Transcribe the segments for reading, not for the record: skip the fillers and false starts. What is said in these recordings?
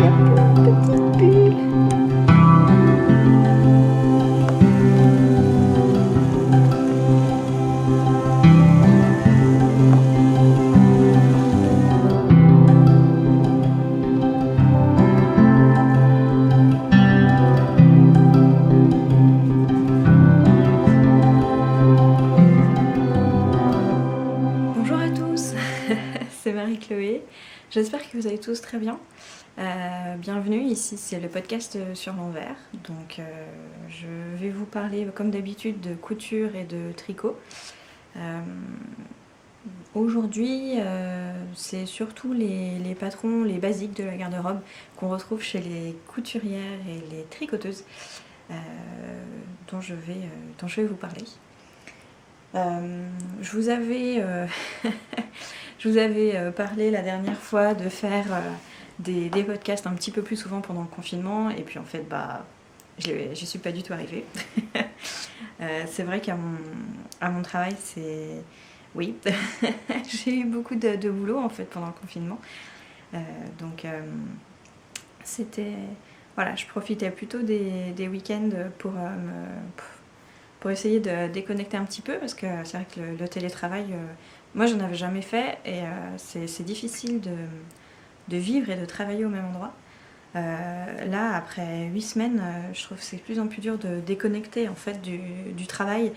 petite bulle. Bonjour à tous, c'est Marie-Chloé. J'espère que vous allez tous très bien. Bienvenue, ici c'est le podcast sur l'envers. Donc je vais vous parler comme d'habitude de couture et de tricot. Aujourd'hui, c'est surtout les patrons, les basiques de la garde-robe qu'on retrouve chez les couturières et les tricoteuses dont je vais vous parler. Je vous avais, je vous avais parlé la dernière fois de faire des podcasts un petit peu plus souvent pendant le confinement, et puis en fait, j'y suis pas du tout arrivée. C'est vrai qu'à mon travail, oui, j'ai eu beaucoup de boulot en fait pendant le confinement. Donc c'était... Voilà, je profitais plutôt des week-ends pour essayer de déconnecter un petit peu, parce que c'est vrai que le télétravail, moi j'en avais jamais fait, et c'est difficile de vivre et de travailler au même endroit. Là, après 8 semaines, je trouve que c'est de plus en plus dur de déconnecter en fait du travail,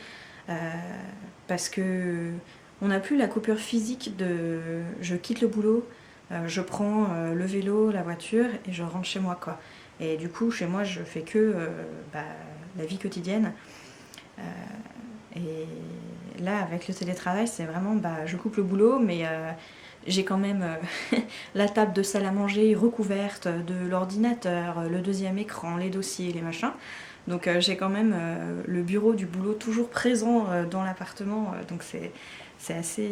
parce que on n'a plus la coupure physique de je quitte le boulot, je prends le vélo, la voiture et je rentre chez moi, quoi. Et du coup, chez moi, je fais que la vie quotidienne. Et là, avec le télétravail, c'est vraiment, je coupe le boulot, mais j'ai quand même la table de salle à manger recouverte de l'ordinateur, le deuxième écran, les dossiers, les machins. Donc j'ai quand même le bureau du boulot toujours présent dans l'appartement, donc c'est assez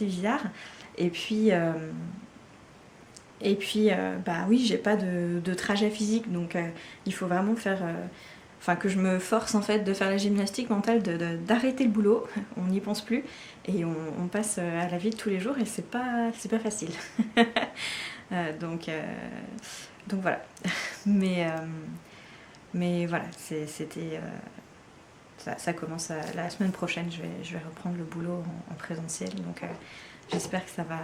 bizarre. Et puis oui, j'ai pas de trajet physique, donc il faut vraiment faire... que je me force en fait de faire la gymnastique mentale d'arrêter le boulot, on n'y pense plus, et on passe à la vie de tous les jours, et c'est pas facile. Donc voilà. Mais voilà, c'était... ça commence la semaine prochaine, je vais reprendre le boulot en présentiel, donc j'espère que ça va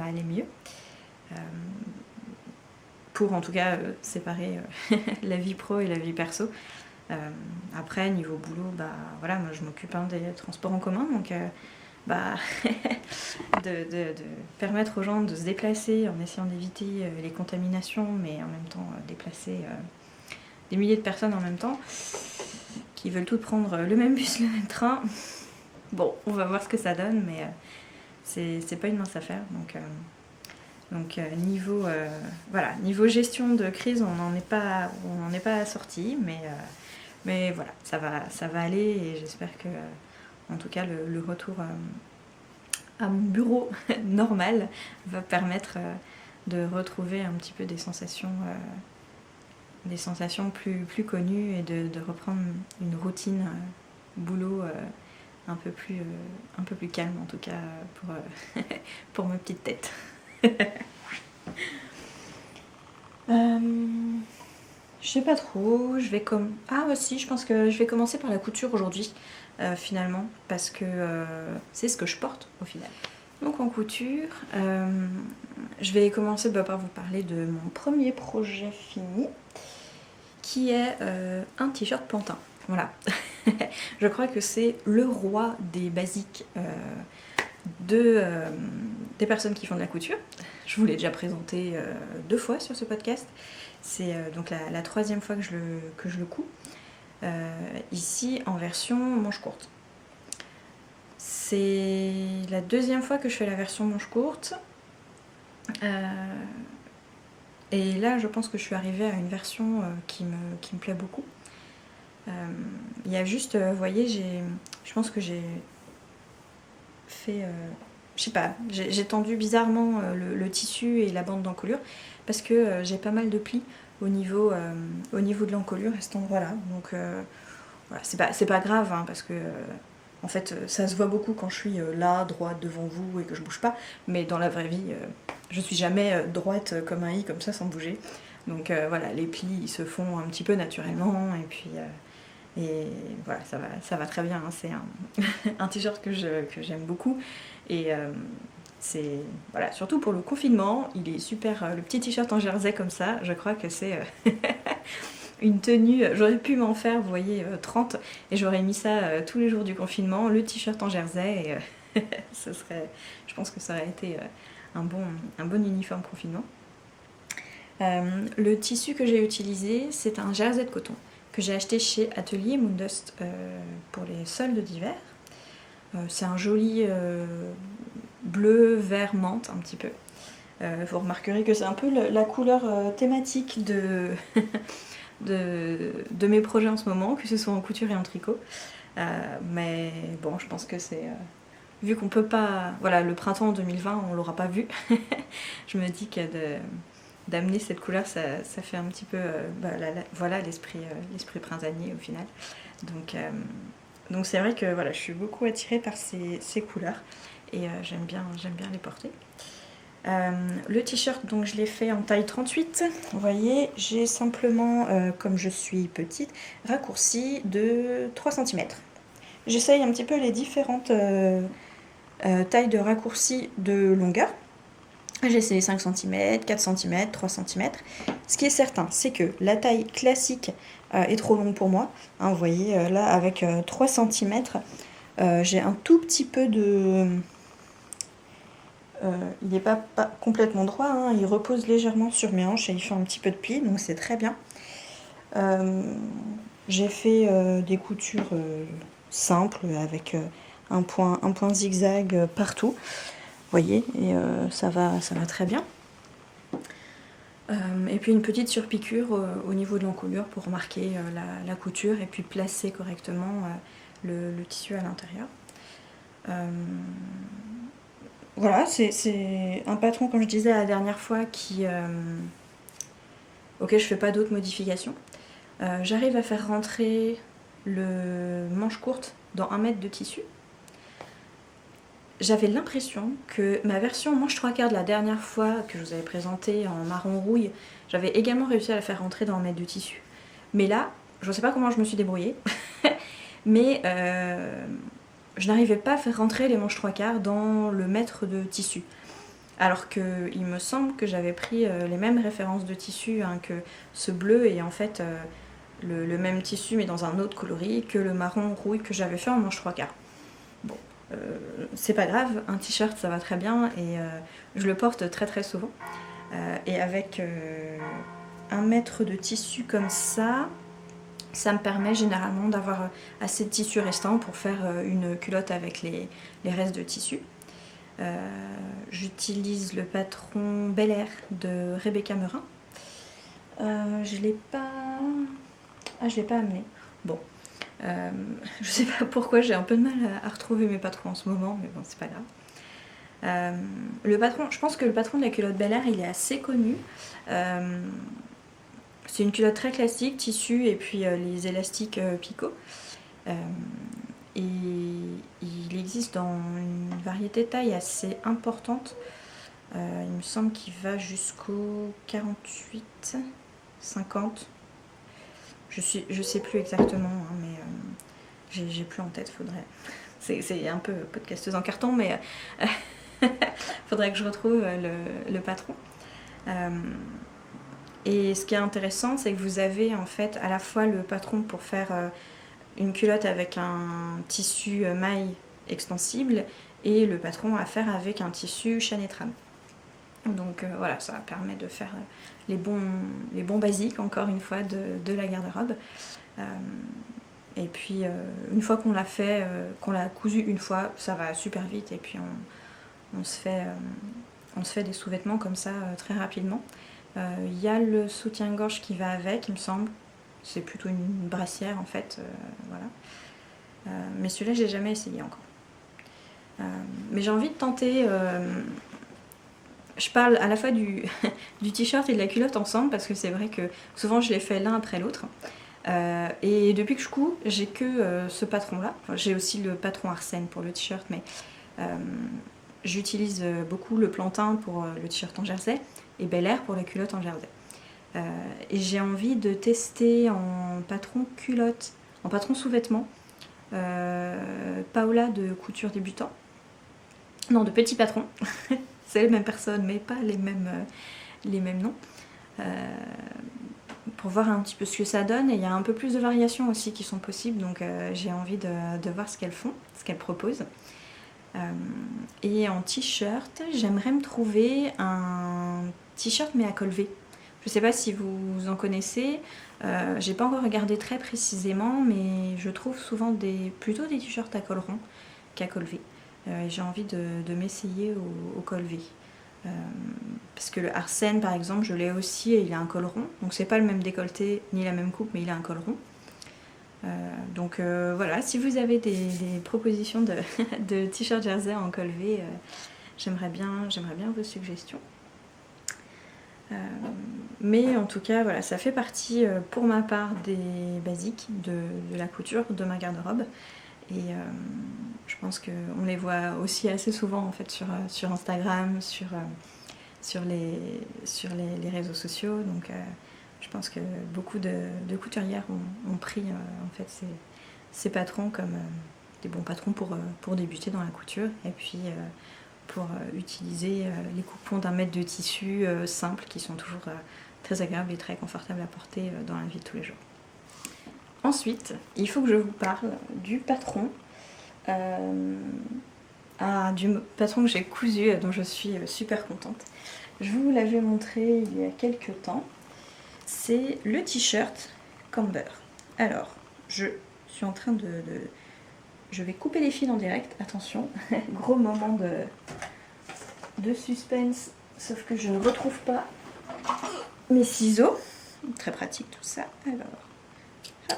aller mieux. Pour en tout cas séparer la vie pro et la vie perso. Après, niveau boulot, voilà, moi je m'occupe des transports en commun, donc de permettre aux gens de se déplacer en essayant d'éviter les contaminations, mais en même temps déplacer des milliers de personnes en même temps, qui veulent toutes prendre le même bus, le même train. Bon, on va voir ce que ça donne, mais c'est pas une mince affaire, donc niveau gestion de crise, on n'en est pas sorti, mais voilà, ça va aller, et j'espère que, en tout cas, le retour à mon bureau normal va permettre de retrouver un petit peu des sensations plus connues, et de reprendre une routine boulot un peu plus calme, en tout cas pour ma petite tête. Je sais pas trop, je pense que je vais commencer par la couture aujourd'hui, finalement, parce que c'est ce que je porte au final. Donc en couture, je vais commencer par vous parler de mon premier projet fini, qui est un t-shirt plantain. Voilà. Je crois que c'est le roi des basiques des personnes qui font de la couture. Je vous l'ai déjà présenté 2 fois sur ce podcast. C'est donc la 3e fois que je le couds. Ici en version manche courte. C'est la 2e fois que je fais la version manche courte. Et là, je pense que je suis arrivée à une version qui me plaît beaucoup. Il y a juste, vous voyez, je pense que j'ai fait... je sais pas, j'ai tendu bizarrement le tissu et la bande d'encolure, parce que j'ai pas mal de plis au niveau de l'encolure à cet endroit-là. Donc voilà, c'est pas grave, hein, parce que en fait ça se voit beaucoup quand je suis là, droite devant vous, et que je bouge pas, mais dans la vraie vie, je suis jamais droite comme un i, comme ça, sans bouger. Donc voilà, les plis ils se font un petit peu naturellement et puis voilà, ça va très bien, hein. C'est un t-shirt que j'aime beaucoup et c'est voilà, surtout pour le confinement, il est super, le petit t-shirt en jersey comme ça, je crois que c'est une tenue, j'aurais pu m'en faire, vous voyez, 30 et j'aurais mis ça tous les jours du confinement, le t-shirt en jersey et je pense que ça aurait été un bon uniforme confinement. Le tissu que j'ai utilisé, c'est un jersey de coton que j'ai acheté chez Atelier Moondust pour les soldes d'hiver. C'est un joli bleu, vert, menthe un petit peu. Vous remarquerez que c'est un peu la couleur thématique de mes projets en ce moment, que ce soit en couture et en tricot. Mais bon, je pense que c'est... vu qu'on peut pas... Voilà, le printemps 2020, on l'aura pas vu. Je me dis que d'amener cette couleur, ça fait un petit peu voilà, l'esprit printanier au final. Donc c'est vrai que voilà, je suis beaucoup attirée par ces couleurs et j'aime bien les porter. Le t-shirt, donc je l'ai fait en taille 38. Vous voyez, j'ai simplement, comme je suis petite, raccourci de 3 cm. J'essaye un petit peu les différentes tailles de raccourci de longueur. J'ai essayé 5 cm, 4 cm, 3 cm. Ce qui est certain, c'est que la taille classique est trop longue pour moi. Hein, vous voyez, là, avec 3 cm, j'ai un tout petit peu de... il n'est pas complètement droit, hein, il repose légèrement sur mes hanches et il fait un petit peu de pli, donc c'est très bien. J'ai fait des coutures simples avec un point zigzag partout. Vous voyez, et ça va très bien. Et puis une petite surpiqûre au niveau de l'encolure pour marquer la couture et puis placer correctement le tissu à l'intérieur. Voilà, c'est un patron, comme je disais la dernière fois, auquel je fais pas d'autres modifications. J'arrive à faire rentrer le manche courte dans 1 mètre de tissu. J'avais l'impression que ma version manche 3/4 de la dernière fois que je vous avais présentée en marron rouille, j'avais également réussi à la faire rentrer dans 1 mètre de tissu. Mais là, je ne sais pas comment je me suis débrouillée, mais je n'arrivais pas à faire rentrer les manches 3/4 dans le mètre de tissu. Alors qu'il me semble que j'avais pris les mêmes références de tissu, hein, que ce bleu est en fait le même tissu mais dans un autre coloris que le marron rouille que j'avais fait en manche 3/4. Bon. C'est pas grave, un t-shirt ça va très bien et je le porte très très souvent. Et avec 1 mètre de tissu comme ça me permet généralement d'avoir assez de tissu restant pour faire une culotte avec les restes de tissu. J'utilise le patron Bel Air de Rebecca Merin. Je l'ai pas amené. Bon. Je sais pas pourquoi j'ai un peu de mal à retrouver mes patrons en ce moment, mais bon, c'est pas grave. Le patron, je pense que le patron de la culotte Bel Air, il est assez connu. C'est une culotte très classique, tissu et puis les élastiques picot. Et il existe dans une variété de taille assez importante. Il me semble qu'il va jusqu'au 48, 50. Je sais plus exactement, hein, mais j'ai plus en tête, faudrait... C'est un peu podcasteuse en carton, mais faudrait que je retrouve le patron. Et ce qui est intéressant, c'est que vous avez en fait à la fois le patron pour faire une culotte avec un tissu maille extensible et le patron à faire avec un tissu chaîne et trame. Donc voilà, ça permet de faire les bons basiques, encore une fois, de la garde-robe. Et puis une fois qu'on l'a fait, qu'on l'a cousu une fois, ça va super vite et puis on se fait des sous-vêtements comme ça très rapidement. Il y a le soutien-gorge qui va avec, il me semble. C'est plutôt une brassière en fait, voilà. Mais celui-là, j'ai jamais essayé encore. Mais j'ai envie de tenter... je parle à la fois du t-shirt et de la culotte ensemble parce que c'est vrai que souvent je les fais l'un après l'autre. Et depuis que je couds, j'ai que ce patron-là. Enfin, j'ai aussi le patron Arsène pour le t-shirt, mais j'utilise beaucoup le plantain pour le t-shirt en jersey et Bel Air pour la culotte en jersey. Et j'ai envie de tester en patron culotte, en patron sous-vêtements, Paola de couture débutant. Non, de petit patron. C'est les mêmes personnes, mais pas les mêmes noms. Pour voir un petit peu ce que ça donne. Et il y a un peu plus de variations aussi qui sont possibles, donc j'ai envie de voir ce qu'elles font, ce qu'elles proposent. Et en t-shirt, j'aimerais me trouver un t-shirt mais à col V. Je sais pas si vous en connaissez, j'ai pas encore regardé très précisément, mais je trouve souvent plutôt des t-shirts à col rond qu'à col V. J'ai envie de m'essayer au col V. Parce que le Arsène par exemple, je l'ai aussi et il a un col rond, donc c'est pas le même décolleté ni la même coupe, mais il a un col rond. Donc voilà, si vous avez des propositions de t-shirt jersey en col V, j'aimerais bien vos suggestions. Mais en tout cas, voilà, ça fait partie pour ma part des basiques de la couture de ma garde-robe. Et je pense qu'on les voit aussi assez souvent en fait sur Instagram, sur les réseaux sociaux. Donc je pense que beaucoup de couturières ont pris en fait ces patrons comme des bons patrons pour débuter dans la couture. Et puis pour utiliser les coupons d'un mètre de tissu simples qui sont toujours très agréables et très confortables à porter dans la vie de tous les jours. Ensuite, il faut que je vous parle du patron, du patron que j'ai cousu, dont je suis super contente. Je vous l'avais montré il y a quelques temps. C'est le t-shirt Camber. Alors, je suis en train je vais couper les fils en direct, attention, gros moment de suspense, sauf que je ne retrouve pas mes ciseaux. Très pratique tout ça. Alors, hop.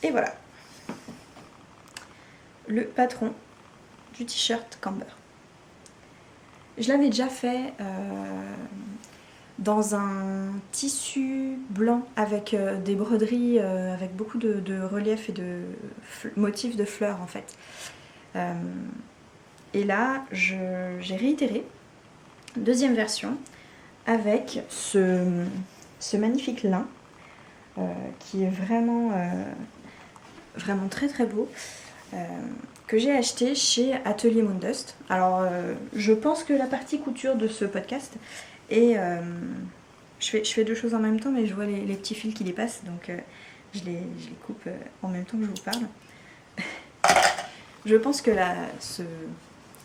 Et voilà. Le patron du t-shirt Camber. Je l'avais déjà fait dans un tissu blanc avec des broderies, avec beaucoup de reliefs et de motifs de fleurs en fait. Et là, j'ai réitéré, deuxième version, avec ce magnifique lin qui est vraiment très très beau. Que j'ai acheté chez Atelier Moondust. Alors, je pense que la partie couture de ce podcast est... je fais deux choses en même temps, mais je vois les petits fils qui dépassent, donc je les coupe en même temps que je vous parle. Je pense que ce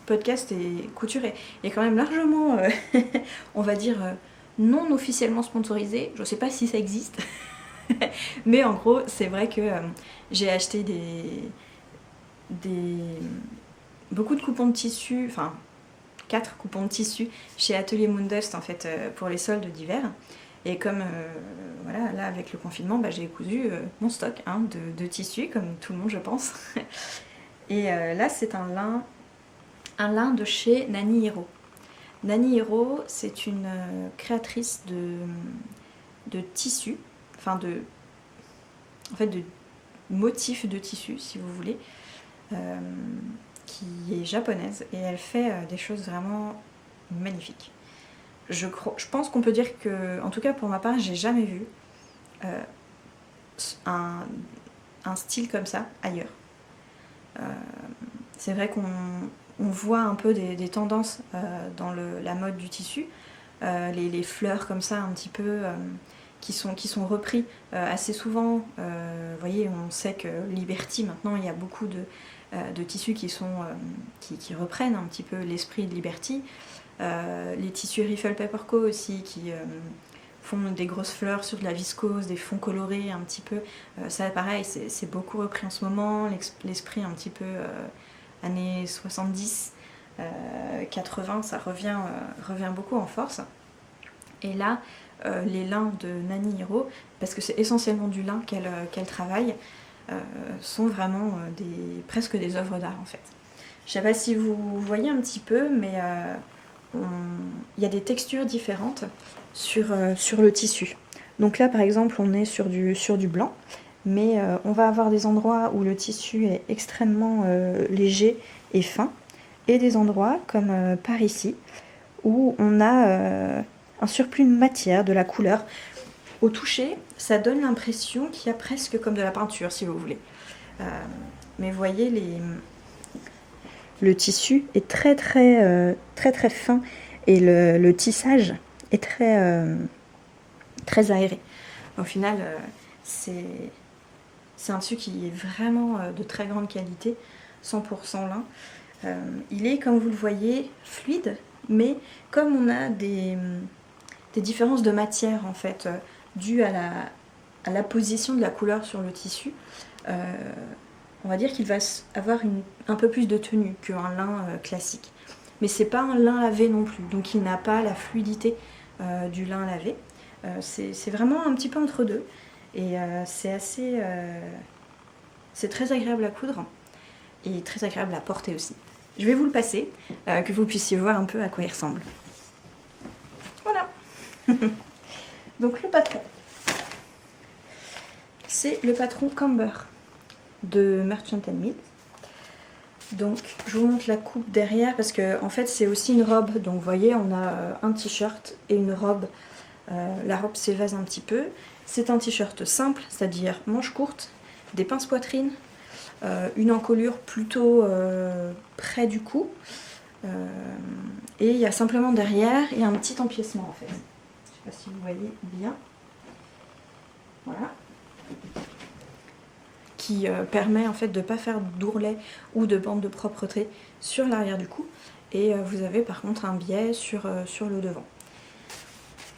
podcast et couture est quand même largement, on va dire, non officiellement sponsorisé. Je sais pas si ça existe, mais en gros, c'est vrai que j'ai acheté beaucoup de coupons de tissu, enfin 4 coupons de tissu chez Atelier Moondust en fait pour les soldes d'hiver. Et comme voilà, là avec le confinement, j'ai cousu mon stock de tissu comme tout le monde je pense. Et là c'est un lin de chez Nani Hiro. Nani Hiro, c'est une créatrice de tissu, enfin de motifs de tissu si vous voulez. Qui est japonaise et elle fait des choses vraiment magnifiques. Je pense qu'on peut dire que, en tout cas pour ma part, j'ai jamais vu un style comme ça ailleurs. C'est vrai qu'on voit un peu des tendances dans la mode du tissu, les fleurs comme ça un petit peu qui sont repris assez souvent. Vous voyez, on sait que Liberty maintenant il y a beaucoup de tissus qui reprennent un petit peu l'esprit de Liberty. Les tissus Riffle Paper Co aussi qui font des grosses fleurs sur de la viscose, des fonds colorés un petit peu. Ça pareil, c'est beaucoup repris en ce moment, l'esprit un petit peu années 70, 80, ça revient beaucoup en force. Et là, les lins de Nani Hiro, parce que c'est essentiellement du lin qu'elle travaille, sont vraiment presque des œuvres d'art en fait. Je sais pas si vous voyez un petit peu, mais il y a des textures différentes sur le tissu. Donc là par exemple on est sur du blanc, mais on va avoir des endroits où le tissu est extrêmement léger et fin, et des endroits comme par ici où on a un surplus de matière, de la couleur. Au toucher, ça donne l'impression qu'il y a presque comme de la peinture, si vous voulez. Mais vous voyez, le tissu est très fin et le tissage est très aéré. Au final, c'est un tissu qui est vraiment de très grande qualité, 100% lin. Il est, comme vous le voyez, fluide, mais comme on a des différences de matière en fait, dues à la position de la couleur sur le tissu, on va dire qu'il va avoir un peu plus de tenue qu'un lin classique. Mais c'est pas un lin lavé non plus, donc il n'a pas la fluidité du lin lavé. C'est vraiment un petit peu entre deux, et c'est très agréable à coudre et très agréable à porter aussi. Je vais vous le passer, que vous puissiez voir un peu à quoi il ressemble. Voilà. Donc le patron, c'est le patron Camber de Merchant Mills. Donc je vous montre la coupe derrière parce que en fait c'est aussi une robe. Donc vous voyez, on a un t-shirt et une robe. La robe s'évase un petit peu. C'est un t-shirt simple, c'est-à-dire manches courtes, des pinces poitrine, une encolure plutôt près du cou, et il y a simplement derrière il y a un petit empiècement en fait. Je ne sais pas si vous voyez bien. Voilà. Qui permet en fait de ne pas faire d'ourlet ou de bande de propreté sur l'arrière du cou. Et vous avez par contre un biais sur le devant.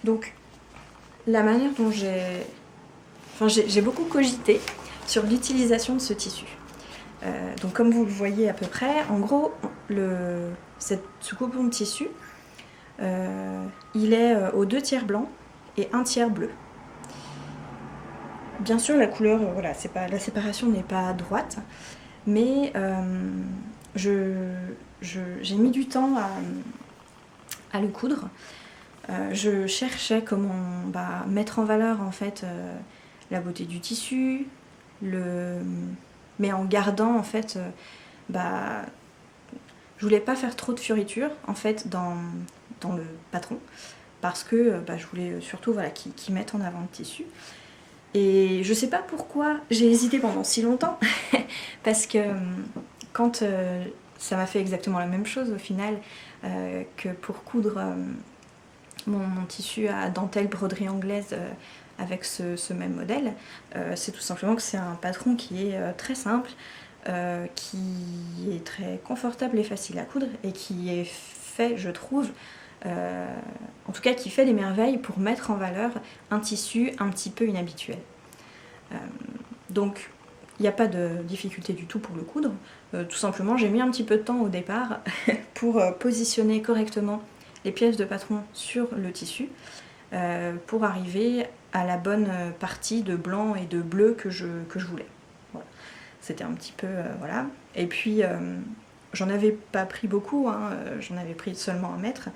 Donc la manière dont j'ai beaucoup cogité sur l'utilisation de ce tissu. Donc comme vous le voyez à peu près, en gros, ce coupon de tissu, il est aux 2/3 blanc et 1/3 bleu. Bien sûr, la couleur, voilà, la séparation n'est pas droite, mais j'ai mis du temps à le coudre. Je cherchais comment mettre en valeur en fait la beauté du tissu, mais en gardant en fait, je voulais pas faire trop de fioritures en fait dans le patron, parce que je voulais surtout qu'il mette en avant le tissu. Et je sais pas pourquoi j'ai hésité pendant si longtemps, parce que quand ça m'a fait exactement la même chose au final que pour coudre mon tissu à dentelle broderie anglaise avec ce même modèle, c'est tout simplement que c'est un patron qui est très simple, qui est très confortable et facile à coudre, et qui est fait, je trouve, en tout cas qui fait des merveilles pour mettre en valeur un tissu un petit peu inhabituel. Donc il n'y a pas de difficulté du tout pour le coudre, tout simplement j'ai mis un petit peu de temps au départ pour positionner correctement les pièces de patron sur le tissu, pour arriver à la bonne partie de blanc et de bleu que je voulais. Voilà. C'était un petit peu, voilà. Et puis j'en avais pas pris beaucoup, hein, j'en avais pris seulement 1 mètre.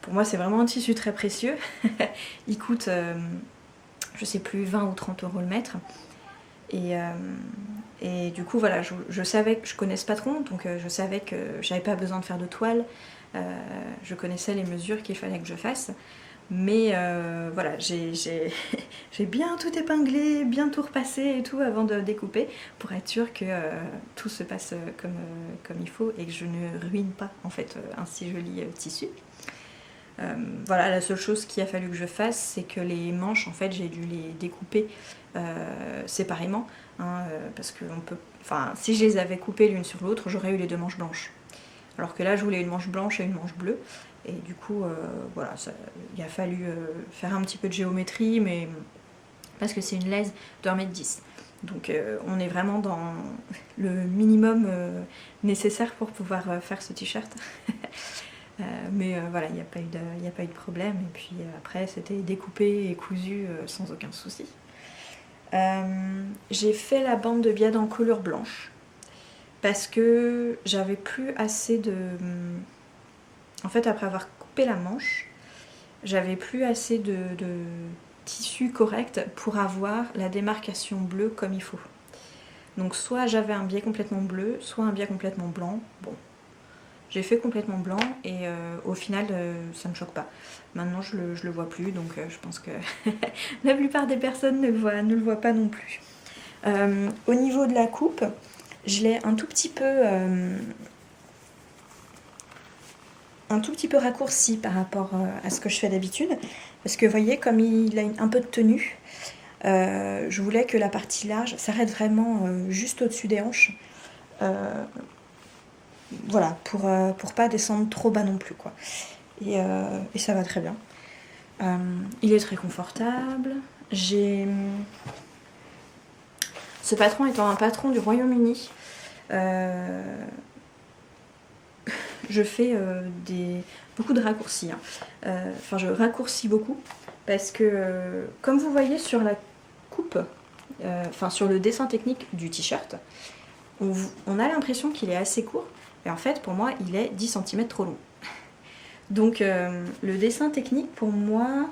Pour moi c'est vraiment un tissu très précieux. Il coûte, je sais plus, 20 ou 30 € le mètre. Et du coup voilà, je savais que je connais ce patron, donc je savais que j'avais pas besoin de faire de toile, je connaissais les mesures qu'il fallait que je fasse, mais voilà, j'ai bien tout épinglé, bien tout repassé et tout avant de découper, pour être sûr que tout se passe comme il faut et que je ne ruine pas en fait un si joli tissu. Voilà, la seule chose qu'il a fallu que je fasse, c'est que les manches, en fait, j'ai dû les découper séparément, hein, parce que si je les avais coupées l'une sur l'autre, j'aurais eu les 2 manches blanches. Alors que là, je voulais une manche blanche et une manche bleue, et du coup, voilà, il a fallu faire un petit peu de géométrie, mais parce que c'est une laise de 1,10 m. Donc on est vraiment dans le minimum nécessaire pour pouvoir faire ce t-shirt. Mais voilà, il n'y a pas eu de problème, et puis après c'était découpé et cousu sans aucun souci. J'ai fait la bande de biais d'encolure blanche parce que j'avais plus assez de... En fait, après avoir coupé la manche, j'avais plus assez de tissu correct pour avoir la démarcation bleue comme il faut. Donc soit j'avais un biais complètement bleu, soit un biais complètement blanc. Bon, j'ai fait complètement blanc et au final ça me choque pas. Maintenant je le vois plus, donc je pense que la plupart des personnes ne le voient pas non plus. Au niveau de la coupe, je l'ai un tout petit peu raccourci par rapport à ce que je fais d'habitude, parce que vous voyez, comme il a un peu de tenue, je voulais que la partie large s'arrête vraiment juste au-dessus des hanches. Voilà, pour pas descendre trop bas non plus, quoi. Et ça va très bien. Il est très confortable. Ce patron étant un patron du Royaume-Uni, je fais beaucoup de raccourcis. Enfin, je raccourcis beaucoup parce que, comme vous voyez sur la coupe, enfin sur le dessin technique du t-shirt, on a l'impression qu'il est assez court, mais en fait, pour moi, il est 10 cm trop long. Donc, le dessin technique, pour moi,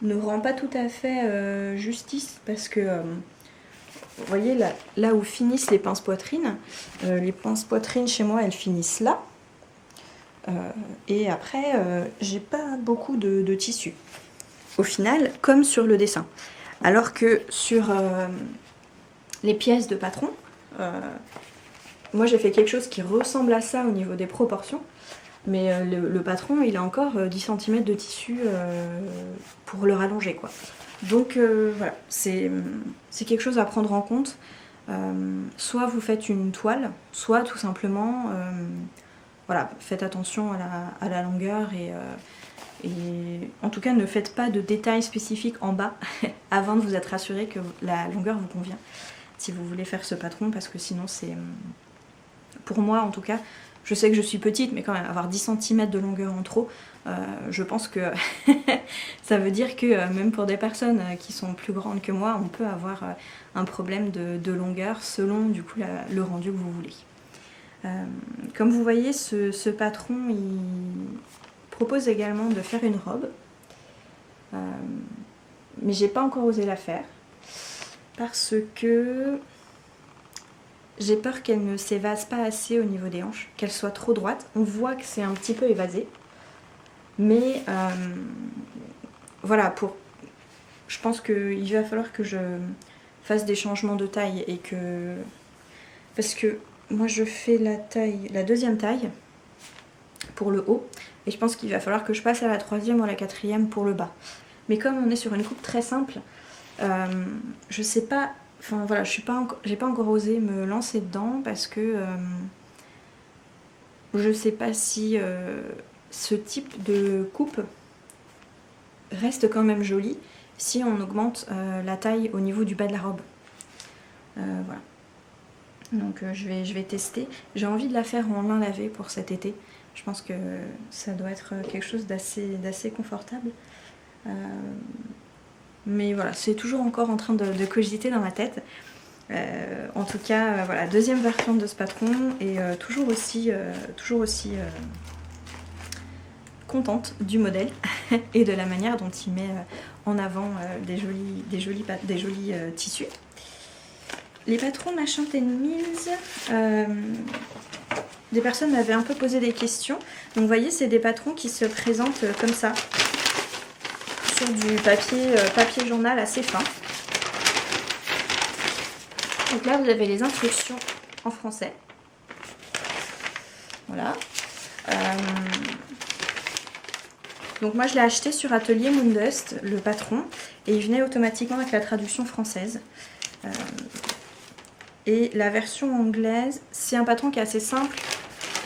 ne rend pas tout à fait justice parce que... vous voyez là où finissent les pinces poitrines chez moi elles finissent là. Et après j'ai pas beaucoup de tissu. Au final, comme sur le dessin. Alors que sur les pièces de patron, moi j'ai fait quelque chose qui ressemble à ça au niveau des proportions. Mais le patron il a encore 10 cm de tissu pour le rallonger, quoi. Donc voilà, c'est quelque chose à prendre en compte. Soit vous faites une toile, soit tout simplement voilà, faites attention à la longueur et en tout cas ne faites pas de détails spécifiques en bas avant de vous être assuré que la longueur vous convient si vous voulez faire ce patron, parce que sinon c'est... Pour moi en tout cas, je sais que je suis petite, mais quand même avoir 10 cm de longueur en trop, je pense que ça veut dire que même pour des personnes qui sont plus grandes que moi, on peut avoir un problème de longueur selon du coup le rendu que vous voulez. Comme vous voyez, ce patron il propose également de faire une robe, mais j'ai pas encore osé la faire parce que j'ai peur qu'elle ne s'évase pas assez au niveau des hanches, qu'elle soit trop droite. On voit que c'est un petit peu évasé, mais voilà, je pense qu'il va falloir que je fasse des changements de taille et que... Parce que moi je fais la deuxième taille pour le haut, et je pense qu'il va falloir que je passe à la troisième ou à la quatrième pour le bas. Mais comme on est sur une coupe très simple, je sais pas... Enfin voilà, j'ai pas encore osé me lancer dedans parce que je sais pas si ce type de coupe reste quand même joli si on augmente la taille au niveau du bas de la robe. Voilà. Donc je vais tester. J'ai envie de la faire en lin lavé pour cet été. Je pense que ça doit être quelque chose d'assez confortable. Mais voilà, c'est toujours encore en train de cogiter dans ma tête. En tout cas, voilà, deuxième version de ce patron et toujours aussi contente du modèle et de la manière dont il met en avant des jolis tissus. Les patrons Machin Mills, des personnes m'avaient un peu posé des questions. Donc vous voyez, c'est des patrons qui se présentent comme ça, sur du papier journal assez fin. Donc là vous avez les instructions en français. Voilà. Donc moi je l'ai acheté sur Atelier Moondust, le patron, et il venait automatiquement avec la traduction française. Et la version anglaise, c'est un patron qui est assez simple.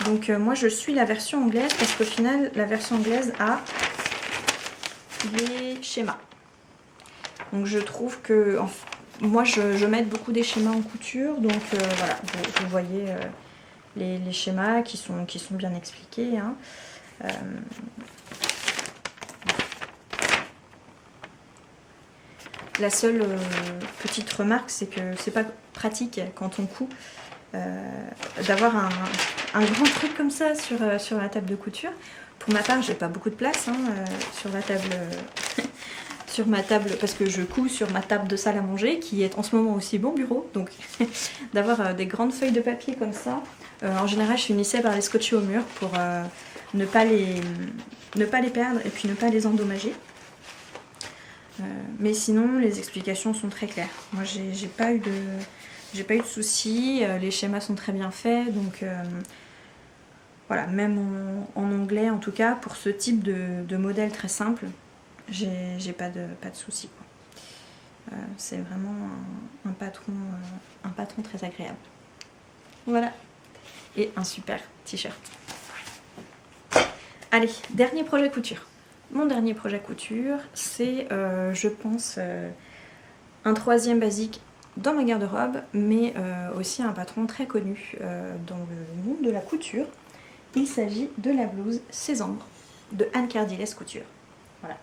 Donc moi je suis la version anglaise parce qu'au final la version anglaise a les schémas. Donc je trouve que moi je m'aide beaucoup des schémas en couture, donc voilà, vous voyez les schémas qui sont bien expliqués. Hein. La seule petite remarque, c'est que c'est pas pratique quand on coud d'avoir un grand truc comme ça sur la table de couture. Pour ma part, j'ai pas beaucoup de place sur la table sur ma table, parce que je couds sur ma table de salle à manger, qui est en ce moment aussi mon bureau, donc d'avoir des grandes feuilles de papier comme ça. En général, je finissais par les scotcher au mur pour ne pas les perdre et puis ne pas les endommager. Mais sinon, les explications sont très claires. Moi, j'ai pas eu de soucis, les schémas sont très bien faits, donc voilà, même en anglais en tout cas, pour ce type de modèle très simple, j'ai pas de soucis. C'est vraiment un patron très agréable. Voilà, et un super t-shirt. Allez, dernier projet couture. Mon dernier projet couture, c'est, je pense, un troisième basique dans ma garde-robe, mais aussi un patron très connu dans le monde de la couture. Il s'agit de la blouse Sésambres de Anne Cardilès Couture. Voilà.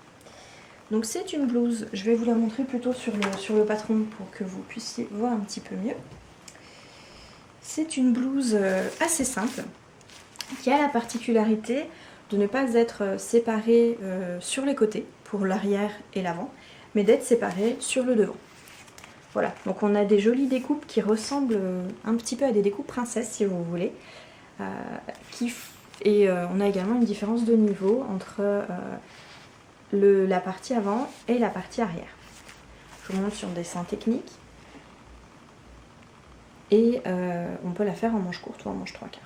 Donc c'est une blouse, je vais vous la montrer plutôt sur le patron pour que vous puissiez voir un petit peu mieux. C'est une blouse assez simple qui a la particularité de ne pas être séparée sur les côtés pour l'arrière et l'avant, mais d'être séparée sur le devant. Voilà, donc on a des jolies découpes qui ressemblent un petit peu à des découpes princesses si vous voulez. On a également une différence de niveau entre la partie avant et la partie arrière. Je vous montre sur le dessin technique. Et on peut la faire en manche courte ou en manche 3/4.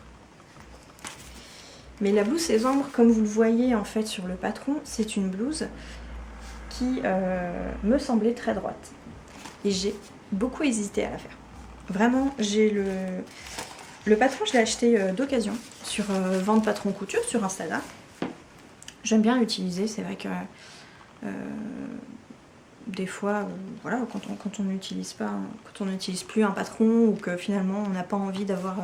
Mais la blouse Sésambres, comme vous le voyez en fait sur le patron, c'est une blouse qui me semblait très droite. Et j'ai beaucoup hésité à la faire. Vraiment, j'ai le patron, je l'ai acheté d'occasion sur Vente Patron Couture sur Instagram. J'aime bien l'utiliser, c'est vrai que des fois, voilà, quand on n'utilise pas, quand on n'utilise plus un patron ou que finalement on n'a pas envie d'avoir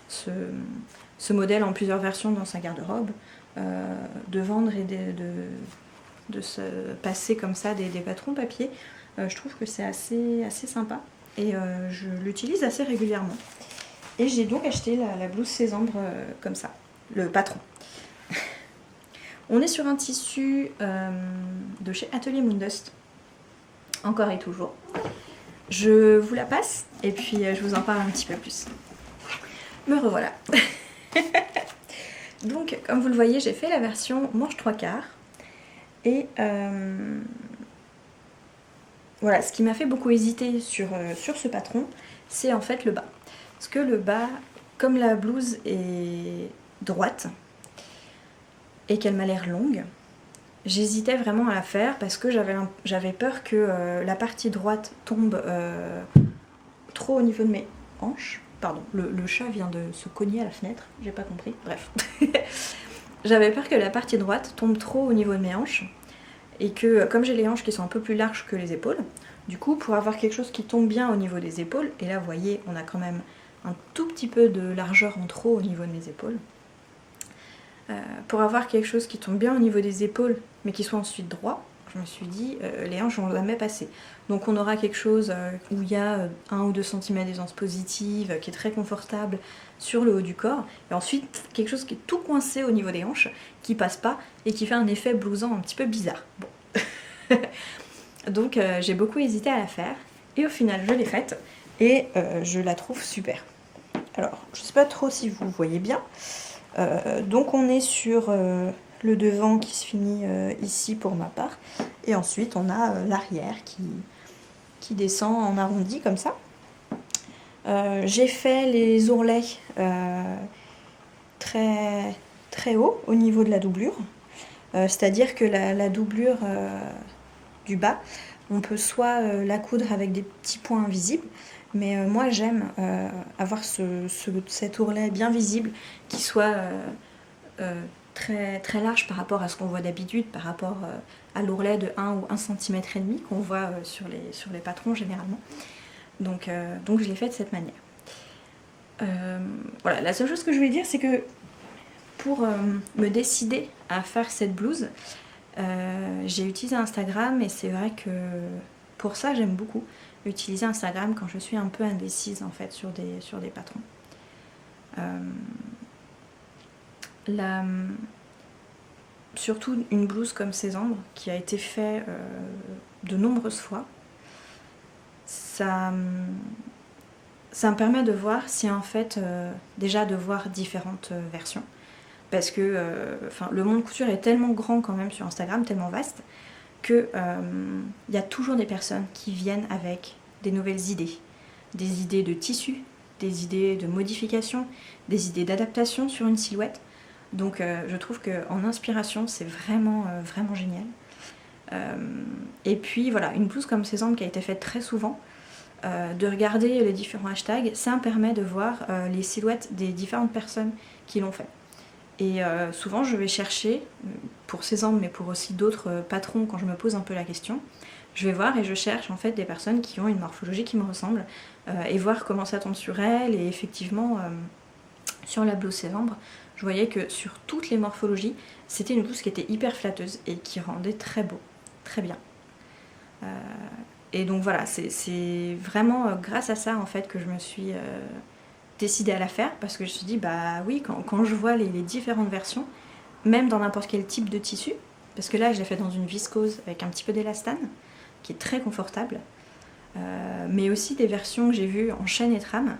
ce modèle en plusieurs versions dans sa garde-robe, de vendre et de se passer comme ça des patrons papier, je trouve que c'est assez sympa et je l'utilise assez régulièrement. Et j'ai donc acheté la blouse Sésambres comme ça, le patron. On est sur un tissu de chez Atelier Moondust, encore et toujours. Je vous la passe et puis je vous en parle un petit peu plus. Me revoilà. Donc, comme vous le voyez, j'ai fait la version manche 3/4. Et voilà, ce qui m'a fait beaucoup hésiter sur ce patron, c'est en fait le bas. Parce que le bas, comme la blouse est droite et qu'elle m'a l'air longue, j'hésitais vraiment à la faire parce que j'avais peur que la partie droite tombe trop au niveau de mes hanches. Pardon, le chat vient de se cogner à la fenêtre, j'ai pas compris, bref. J'avais peur que la partie droite tombe trop au niveau de mes hanches et que, comme j'ai les hanches qui sont un peu plus larges que les épaules, du coup, pour avoir quelque chose qui tombe bien au niveau des épaules, et là, vous voyez, on a quand même un tout petit peu de largeur en trop au niveau de mes épaules, pour avoir quelque chose qui tombe bien au niveau des épaules, mais qui soit ensuite droit, je me suis dit, les hanches vont jamais passer. Donc on aura quelque chose où il y a 1 ou 2 cm d'aisance positive, qui est très confortable sur le haut du corps, et ensuite quelque chose qui est tout coincé au niveau des hanches, qui passe pas, et qui fait un effet blousant un petit peu bizarre. Bon. Donc j'ai beaucoup hésité à la faire, et au final je l'ai faite, et je la trouve super. Alors, je sais pas trop si vous voyez bien, donc on est sur le devant qui se finit ici pour ma part, et ensuite on a l'arrière qui descend en arrondi comme ça. J'ai fait les ourlets très, très haut au niveau de la doublure, c'est-à-dire que la doublure du bas, on peut soit la coudre avec des petits points invisibles, mais moi j'aime avoir cet ourlet bien visible qui soit très, très large par rapport à ce qu'on voit d'habitude, par rapport à l'ourlet de 1 ou 1,5 cm qu'on voit sur les patrons généralement. Donc je l'ai fait de cette manière. Voilà, la seule chose que je voulais dire, c'est que pour me décider à faire cette blouse, j'ai utilisé Instagram, et c'est vrai que pour ça j'aime beaucoup utiliser Instagram quand je suis un peu indécise en fait sur des patrons. surtout une blouse comme Sésame qui a été faite de nombreuses fois, ça me permet de voir si en fait, déjà de voir différentes versions. Parce que le monde couture est tellement grand quand même sur Instagram, tellement vaste, que y a toujours des personnes qui viennent avec des nouvelles idées. Des idées de tissu, des idées de modification, des idées d'adaptation sur une silhouette. Donc je trouve qu'en inspiration, c'est vraiment, vraiment génial. Et puis voilà, une blouse comme Sésame qui a été faite très souvent, de regarder les différents hashtags, ça me permet de voir les silhouettes des différentes personnes qui l'ont fait. Et souvent je vais chercher, pour Sésame mais pour aussi d'autres patrons quand je me pose un peu la question, je vais voir et je cherche en fait des personnes qui ont une morphologie qui me ressemble et voir comment ça tombe sur elles. Et effectivement sur la blouse Sésame, je voyais que sur toutes les morphologies, c'était une blouse qui était hyper flatteuse et qui rendait très beau, très bien. Et donc voilà, c'est vraiment grâce à ça en fait que je me suis décidée à la faire, parce que je me suis dit bah oui, quand je vois les différentes versions, même dans n'importe quel type de tissu, parce que là je l'ai fait dans une viscose avec un petit peu d'élastane, qui est très confortable, mais aussi des versions que j'ai vues en chaîne et trame,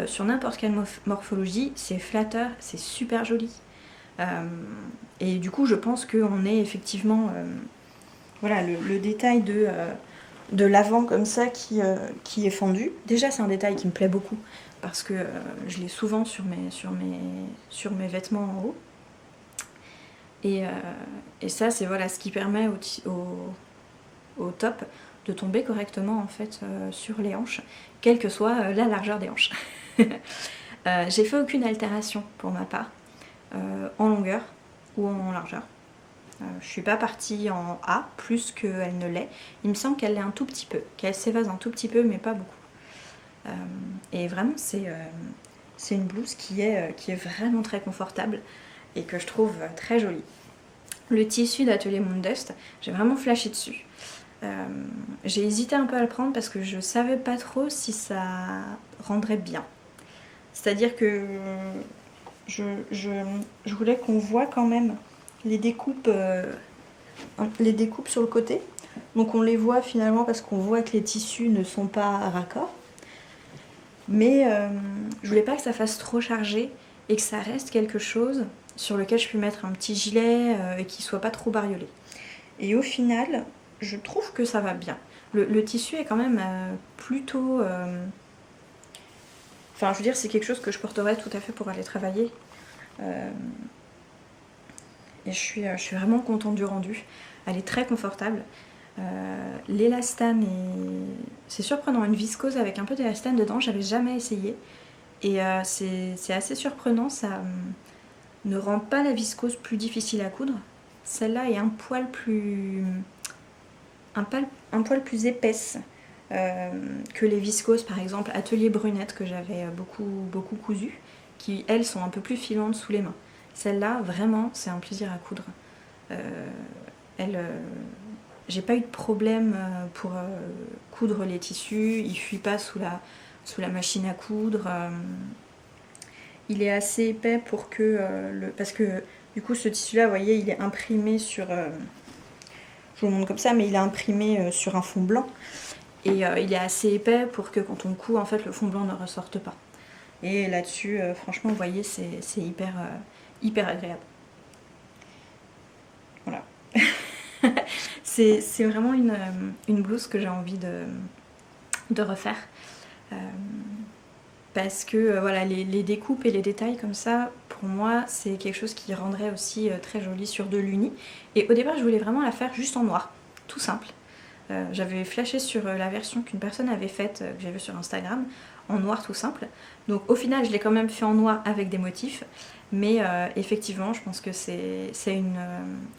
sur n'importe quelle morphologie, c'est flatteur, c'est super joli. Et du coup je pense qu'on est effectivement voilà, le détail de l'avant comme ça qui est fendu. Déjà c'est un détail qui me plaît beaucoup parce que je l'ai souvent sur mes vêtements en haut. Et ça c'est voilà, ce qui permet au top de tomber correctement en fait sur les hanches, quelle que soit la largeur des hanches. J'ai fait aucune altération pour ma part, en longueur ou en largeur. Je suis pas partie en A plus qu'elle ne l'est. Il me semble qu'elle l'est un tout petit peu, qu'elle s'évase un tout petit peu, mais pas beaucoup. Et vraiment, c'est une blouse qui est vraiment très confortable et que je trouve très jolie. Le tissu d'Atelier Moondust, j'ai vraiment flashé dessus. J'ai hésité un peu à le prendre parce que je savais pas trop si ça rendrait bien. C'est-à-dire que je voulais qu'on voit quand même les découpes sur le côté. Donc on les voit finalement parce qu'on voit que les tissus ne sont pas raccords. Mais je voulais pas que ça fasse trop chargé et que ça reste quelque chose sur lequel je puis mettre un petit gilet et qui soit pas trop bariolé. Et au final, je trouve que ça va bien. Le tissu est quand même plutôt... Enfin, je veux dire, c'est quelque chose que je porterais tout à fait pour aller travailler. Et je suis vraiment contente du rendu. Elle est très confortable. L'élastane c'est surprenant, une viscose avec un peu d'élastane dedans, j'avais jamais essayé. Et c'est assez surprenant, ça ne rend pas la viscose plus difficile à coudre. Celle-là est un poil plus épaisse que les viscoses, par exemple Atelier Brunette, que j'avais beaucoup cousu, qui elles sont un peu plus filantes sous les mains. Celle-là, vraiment, c'est un plaisir à coudre. J'ai pas eu de problème pour coudre les tissus, il fuit pas sous la machine à coudre. Il est assez épais pour que... parce que du coup ce tissu-là, vous voyez, il est imprimé sur... je vous le montre comme ça, mais il est imprimé sur un fond blanc. Et il est assez épais pour que quand on coud, en fait, le fond blanc ne ressorte pas. Et là-dessus, franchement, vous voyez, c'est hyper agréable. Voilà. C'est vraiment une blouse que j'ai envie de refaire. Parce que voilà, les découpes et les détails comme ça, pour moi, c'est quelque chose qui rendrait aussi très joli sur de l'uni. Et au départ, je voulais vraiment la faire juste en noir, tout simple. J'avais flashé sur la version qu'une personne avait faite, que j'ai vue sur Instagram, en noir tout simple. Donc au final, je l'ai quand même fait en noir avec des motifs. Mais effectivement, je pense que c'est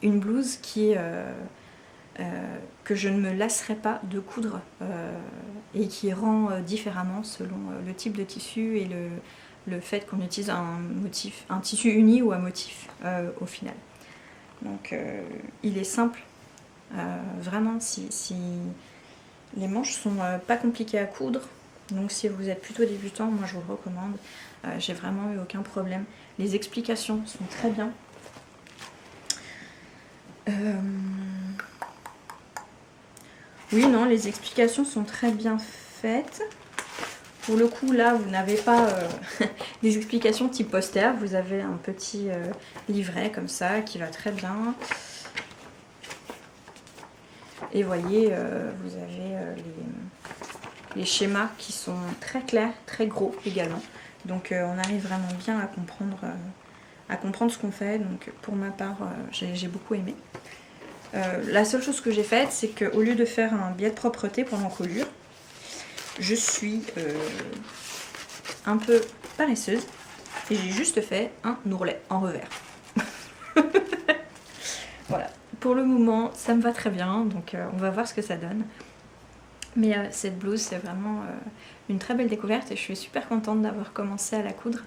une blouse que je ne me lasserai pas de coudre et qui rend différemment selon le type de tissu et le fait qu'on utilise un tissu uni ou un motif au final. Donc il est simple, vraiment, si les manches sont pas compliquées à coudre, donc si vous êtes plutôt débutant, moi je vous le recommande. J'ai vraiment eu aucun problème. Les explications sont très bien. Oui, non, les explications sont très bien faites. Pour le coup, là, vous n'avez pas des explications type poster. Vous avez un petit livret comme ça qui va très bien. Et voyez, vous avez les schémas qui sont très clairs, très gros également. Donc on arrive vraiment bien à comprendre ce qu'on fait. Donc pour ma part, j'ai beaucoup aimé. La seule chose que j'ai faite, c'est qu'au lieu de faire un biais de propreté pour l'encolure, je suis un peu paresseuse et j'ai juste fait un ourlet en revers. Voilà, pour le moment ça me va très bien, donc on va voir ce que ça donne. Mais cette blouse, c'est vraiment une très belle découverte et je suis super contente d'avoir commencé à la coudre.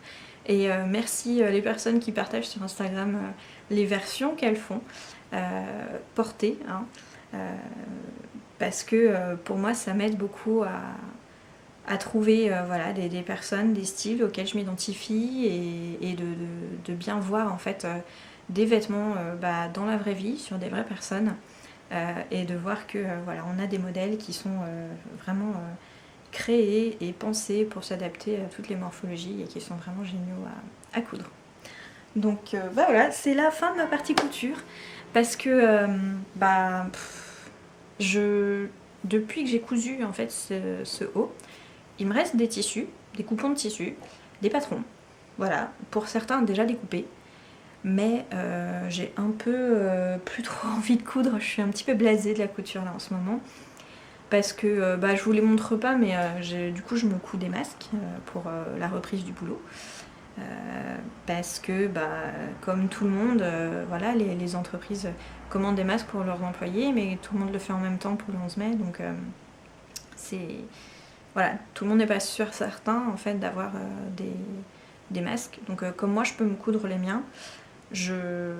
Et merci les personnes qui partagent sur Instagram les versions qu'elles font portées, hein, parce que pour moi ça m'aide beaucoup à trouver voilà, des personnes, des styles auxquels je m'identifie et de bien voir en fait des vêtements dans la vraie vie, sur des vraies personnes. Et de voir que voilà, on a des modèles qui sont vraiment créés et pensés pour s'adapter à toutes les morphologies et qui sont vraiment géniaux à coudre. Donc voilà, c'est la fin de ma partie couture parce que depuis que j'ai cousu en fait ce haut, il me reste des tissus, des coupons de tissus, des patrons. Voilà, pour certains déjà découpés. Mais j'ai un peu plus trop envie de coudre, je suis un petit peu blasée de la couture là en ce moment. Parce que je vous les montre pas, mais du coup je me couds des masques pour la reprise du boulot. Parce que comme tout le monde, voilà, les entreprises commandent des masques pour leurs employés, mais tout le monde le fait en même temps pour le 11 mai, donc c'est... Voilà, tout le monde n'est pas sûr certain en fait d'avoir des masques. Donc comme moi je peux me coudre les miens, je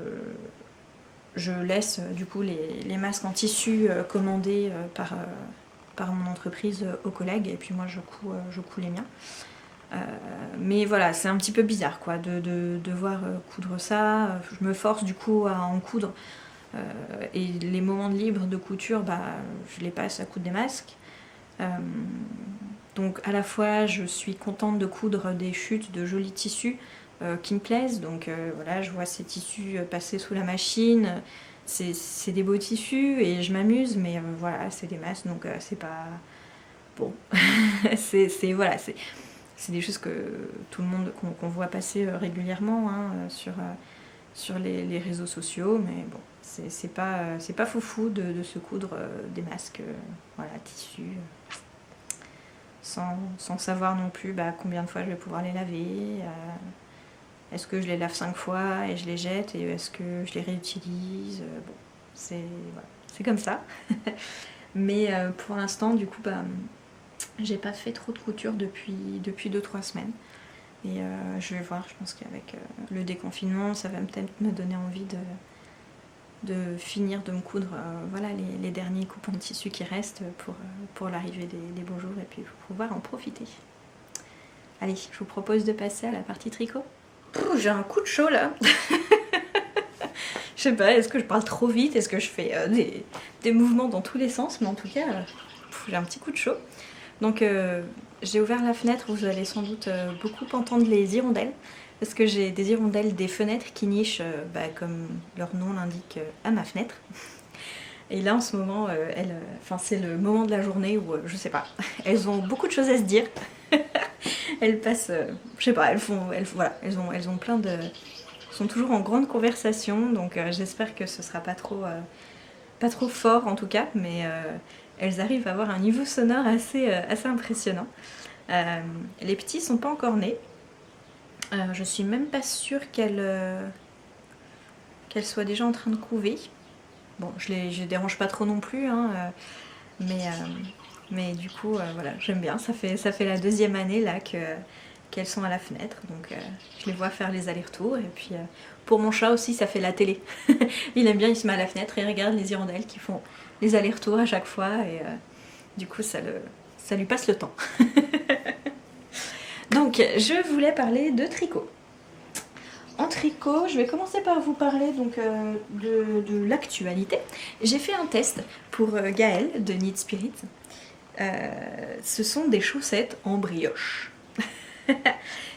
laisse du coup les masques en tissu commandés par mon entreprise aux collègues et puis moi je couds les miens. Mais voilà, c'est un petit peu bizarre quoi de devoir coudre ça. Je me force du coup à en coudre et les moments de libre de couture, je les passe à coudre des masques. Donc à la fois je suis contente de coudre des chutes de jolis tissus qui me plaisent, donc voilà, je vois ces tissus passer sous la machine, c'est des beaux tissus et je m'amuse, mais voilà, c'est des masses, donc c'est pas... Bon, voilà, c'est des choses que tout le monde, qu'on voit passer régulièrement hein, sur les réseaux sociaux, mais bon, c'est pas foufou de se coudre des masques, voilà, tissus, sans savoir non plus combien de fois je vais pouvoir les laver, est-ce que je les lave 5 fois et je les jette et est-ce que je les réutilise, bon, c'est comme ça. Mais pour l'instant, du coup, j'ai pas fait trop de couture depuis 2-3 semaines. Et je vais voir, je pense qu'avec le déconfinement, ça va peut-être me donner envie de finir de me coudre voilà, les derniers coupons de tissu qui restent pour l'arrivée des beaux jours et puis pour pouvoir en profiter. Allez, je vous propose de passer à la partie tricot. J'ai un coup de chaud là. Je sais pas, est-ce que je parle trop vite, est-ce que je fais des mouvements dans tous les sens, mais en tout cas, j'ai un petit coup de chaud. Donc j'ai ouvert la fenêtre, vous allez sans doute beaucoup entendre les hirondelles, parce que j'ai des hirondelles des fenêtres qui nichent, comme leur nom l'indique, à ma fenêtre. Et là en ce moment, c'est le moment de la journée où, je sais pas, elles ont beaucoup de choses à se dire. Elles passent, je sais pas, elles ont plein de... Elles sont toujours en grande conversation, donc j'espère que ce sera pas trop fort en tout cas, mais elles arrivent à avoir un niveau sonore assez impressionnant. Les petits sont pas encore nés. Je suis même pas sûre qu'elles soient déjà en train de couver. Bon, je les dérange pas trop non plus, hein, mais du coup, voilà, j'aime bien. Ça fait la deuxième année là qu'elles sont à la fenêtre, donc je les vois faire les allers-retours. Et puis pour mon chat aussi, ça fait la télé. Il aime bien, il se met à la fenêtre et il regarde les hirondelles qui font les allers-retours à chaque fois, et du coup ça lui passe le temps. Donc je voulais parler de tricot. en tricot, je vais commencer par vous parler donc, de l'actualité. J'ai fait un test pour Gaëlle de Knit Spirit. Ce sont des chaussettes en brioche.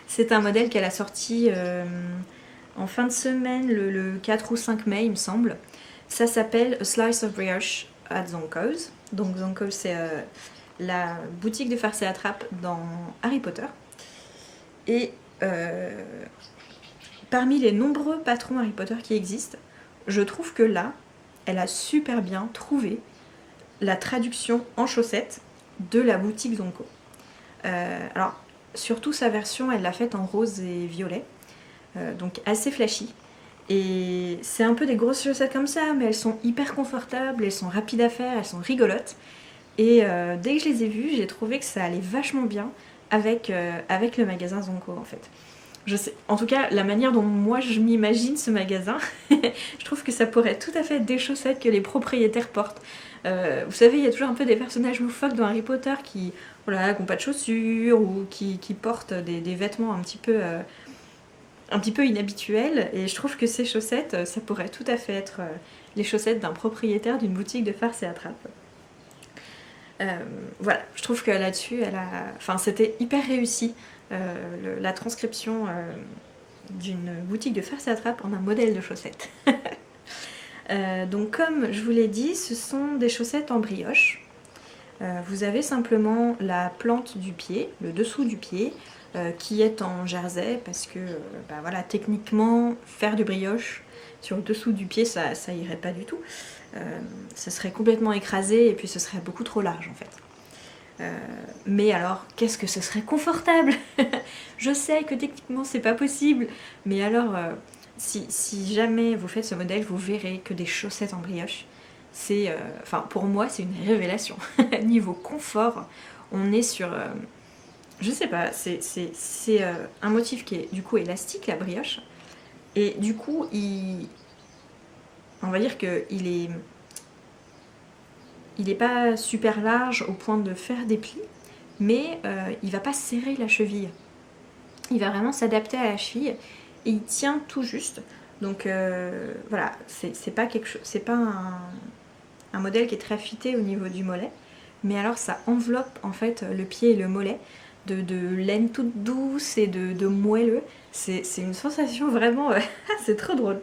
C'est un modèle qu'elle a sorti en fin de semaine, le 4 ou 5 mai il me semble. Ça s'appelle A Slice of Brioche at Zonko's. Donc Zonko's c'est la boutique de farce et attrape dans Harry Potter. Et parmi les nombreux patrons Harry Potter qui existent, je trouve que là, elle a super bien trouvé la traduction en chaussettes de la boutique Zonko. Alors, surtout sa version, elle l'a faite en rose et violet, donc assez flashy. Et c'est un peu des grosses chaussettes comme ça, mais elles sont hyper confortables, elles sont rapides à faire, elles sont rigolotes. Et dès que je les ai vues, j'ai trouvé que ça allait vachement bien avec le magasin Zonko en fait. Je sais, en tout cas, la manière dont moi je m'imagine ce magasin, je trouve que ça pourrait tout à fait être des chaussettes que les propriétaires portent. Vous savez, il y a toujours un peu des personnages loufoques dans Harry Potter qui n'ont pas de chaussures ou qui portent des vêtements un petit peu inhabituels. Et je trouve que ces chaussettes, ça pourrait tout à fait être les chaussettes d'un propriétaire d'une boutique de farce et attrape. Voilà, je trouve que là-dessus, c'était hyper réussi. La transcription d'une boutique de farce et attrape en un modèle de chaussettes. Donc comme je vous l'ai dit, ce sont des chaussettes en brioche. Vous avez simplement la plante du pied, le dessous du pied, qui est en jersey parce que voilà, techniquement faire du brioche sur le dessous du pied ça irait pas du tout. Ça serait complètement écrasé et puis ce serait beaucoup trop large en fait. Mais alors, qu'est-ce que ce serait confortable. Je sais que techniquement c'est pas possible, mais alors si jamais vous faites ce modèle, vous verrez que des chaussettes en brioche, c'est, pour moi c'est une révélation. Niveau confort, on est sur, je sais pas, c'est un motif qui est du coup élastique, la brioche, et du coup on va dire qu'il est pas super large au point de faire des plis, mais il va pas serrer la cheville. Il va vraiment s'adapter à la cheville et il tient tout juste. Donc voilà, c'est pas un modèle qui est très affûté au niveau du mollet, mais alors ça enveloppe en fait le pied et le mollet de laine toute douce et de moelleux. C'est une sensation vraiment, c'est trop drôle.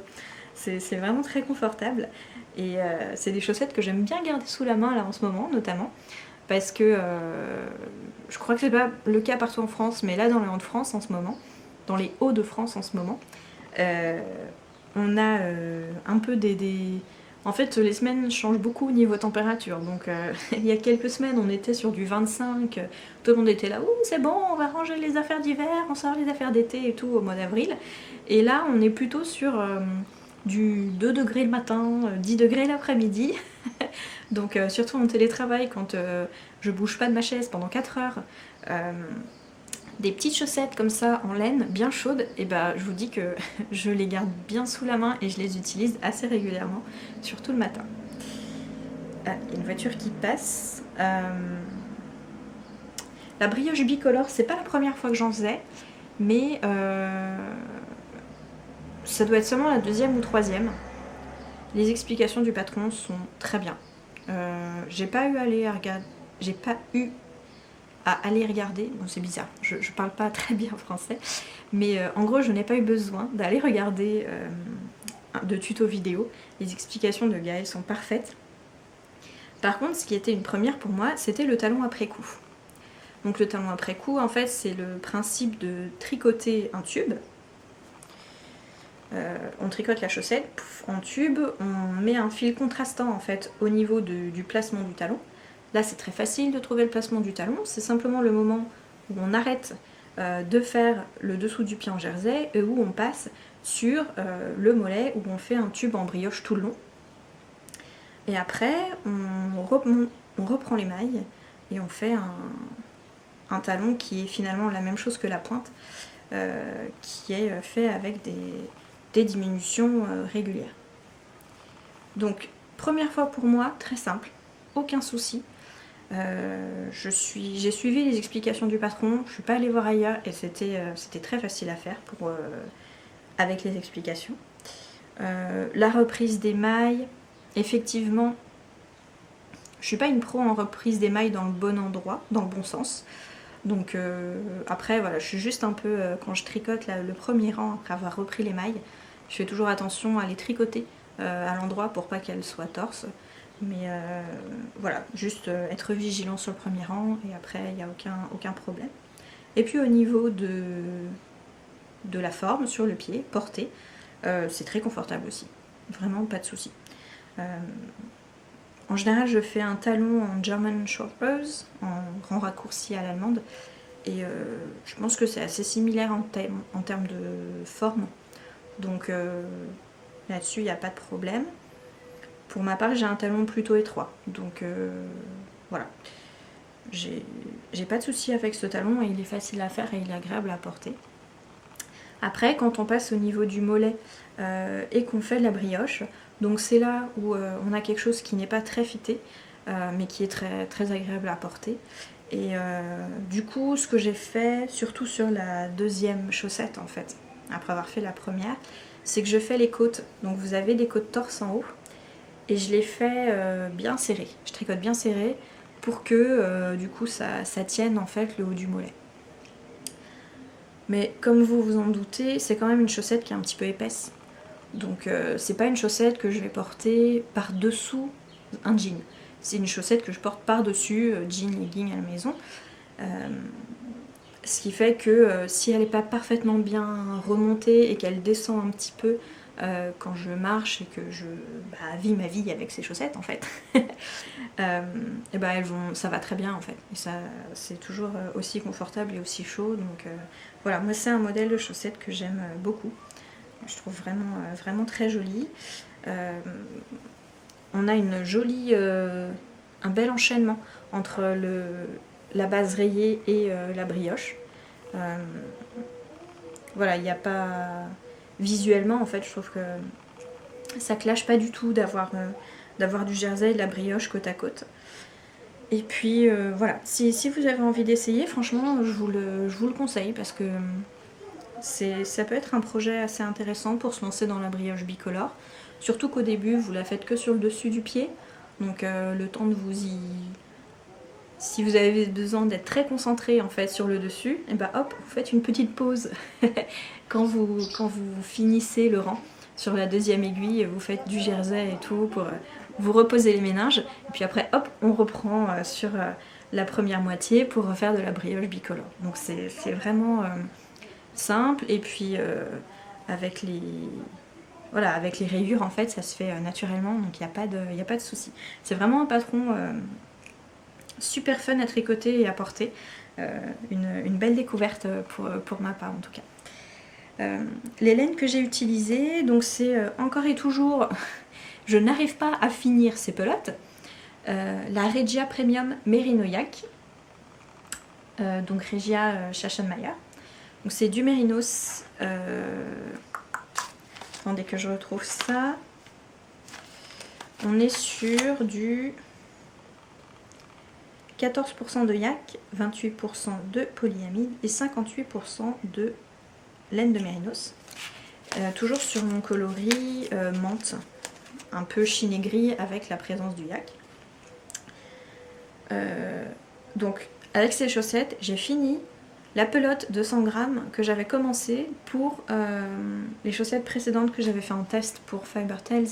C'est vraiment très confortable. Et c'est des chaussettes que j'aime bien garder sous la main là en ce moment notamment, parce que je crois que c'est pas le cas partout en France, mais là dans les Hauts-de-France en ce moment, dans les Hauts-de-France en ce moment, on a un peu En fait, les semaines changent beaucoup au niveau température. Donc, il y a quelques semaines, on était sur du 25. Tout le monde était là, ouh, c'est bon, on va ranger les affaires d'hiver, on sort les affaires d'été et tout au mois d'avril. Et là, on est plutôt sur du 2 degrés le matin, 10 degrés l'après-midi. Donc, surtout en télétravail, quand je bouge pas de ma chaise pendant 4 heures, des petites chaussettes comme ça en laine bien chaudes, et je vous dis que je les garde bien sous la main et je les utilise assez régulièrement, surtout le matin. Ah, il y a une voiture qui passe. La brioche bicolore, c'est pas la première fois que j'en faisais, mais ça doit être seulement la deuxième ou troisième. Les explications du patron sont très bien. J'ai pas eu à aller regarder, bon c'est bizarre, je parle pas très bien français, mais en gros je n'ai pas eu besoin d'aller regarder de tuto vidéo, les explications de Gaëlle sont parfaites. Par contre, ce qui était une première pour moi, c'était le talon après coup. Donc le talon après coup, en fait, c'est le principe de tricoter un tube. On tricote la chaussette en tube, on met un fil contrastant en fait au niveau du placement du talon. Là c'est très facile de trouver le placement du talon, c'est simplement le moment où on arrête de faire le dessous du pied en jersey et où on passe sur le mollet, où on fait un tube en brioche tout le long. Et après on reprend les mailles et on fait un talon qui est finalement la même chose que la pointe, qui est fait avec des diminutions régulières. Donc première fois pour moi, très simple, aucun souci. J'ai suivi les explications du patron, je suis pas allée voir ailleurs et c'était très facile à faire avec les explications. La reprise des mailles, effectivement, je suis pas une pro en reprise des mailles dans le bon endroit, dans le bon sens. Donc après voilà, je suis juste un peu, quand je tricote là, le premier rang après avoir repris les mailles, je fais toujours attention à les tricoter à l'endroit pour pas qu'elles soient torses. Mais voilà, juste être vigilant sur le premier rang et après il n'y a aucun problème. Et puis au niveau de la forme sur le pied, porté, c'est très confortable aussi, vraiment pas de souci. En général je fais un talon en German Short Rows, en grand raccourci à l'allemande, et je pense que c'est assez similaire en termes de forme, donc là-dessus il n'y a pas de problème. Pour ma part j'ai un talon plutôt étroit, donc voilà, j'ai pas de souci avec ce talon et il est facile à faire et il est agréable à porter. Après quand on passe au niveau du mollet et qu'on fait de la brioche, donc c'est là où on a quelque chose qui n'est pas très fité mais qui est très agréable à porter. Et du coup ce que j'ai fait, surtout sur la deuxième chaussette en fait, après avoir fait la première, c'est que je fais les côtes. Donc vous avez des côtes torse en haut et je les fais bien serrées. Je tricote bien serré pour que du coup ça tienne en fait le haut du mollet. Mais comme vous vous en doutez, c'est quand même une chaussette qui est un petit peu épaisse. Donc c'est pas une chaussette que je vais porter par-dessous un jean. C'est une chaussette que je porte par-dessus jean, legging à la maison. Ce qui fait que si elle n'est pas parfaitement bien remontée et qu'elle descend un petit peu quand je marche et que je vis ma vie avec ces chaussettes en fait, et ben ça va très bien en fait. Et ça, c'est toujours aussi confortable et aussi chaud. Donc voilà, moi c'est un modèle de chaussettes que j'aime beaucoup. Je trouve vraiment très joli. On a une jolie, un bel enchaînement entre la base rayée et la brioche. Voilà, il n'y a pas... Visuellement, en fait, je trouve que ça clash pas du tout d'avoir du jersey et de la brioche côte à côte. Et puis voilà, si vous avez envie d'essayer, franchement, je vous le conseille parce que ça peut être un projet assez intéressant pour se lancer dans la brioche bicolore. Surtout qu'au début, vous la faites que sur le dessus du pied. Donc le temps de vous y... Si vous avez besoin d'être très concentré en fait sur le dessus, et bah hop, vous faites une petite pause quand vous finissez le rang. Sur la deuxième aiguille, vous faites du jersey et tout pour vous reposer les méninges. Et puis après, hop, on reprend sur la première moitié pour refaire de la brioche bicolore. Donc c'est vraiment simple. Et puis avec les rayures, en fait, ça se fait naturellement. Donc il n'y a pas de souci. C'est vraiment un patron... super fun à tricoter et à porter. Une belle découverte pour ma part en tout cas. Les laines que j'ai utilisées, donc c'est encore et toujours, je n'arrive pas à finir ces pelotes. La Regia Premium Merino Yak, donc Regia Schachenmayer. Donc c'est du mérinos. Attendez que je retrouve ça. On est sur du 14% de yak, 28% de polyamide et 58% de laine de mérinos. Toujours sur mon coloris menthe, un peu chiné gris avec la présence du yak. Donc avec ces chaussettes, j'ai fini la pelote de 100 grammes que j'avais commencé pour les chaussettes précédentes que j'avais fait en test pour Fiber Tales,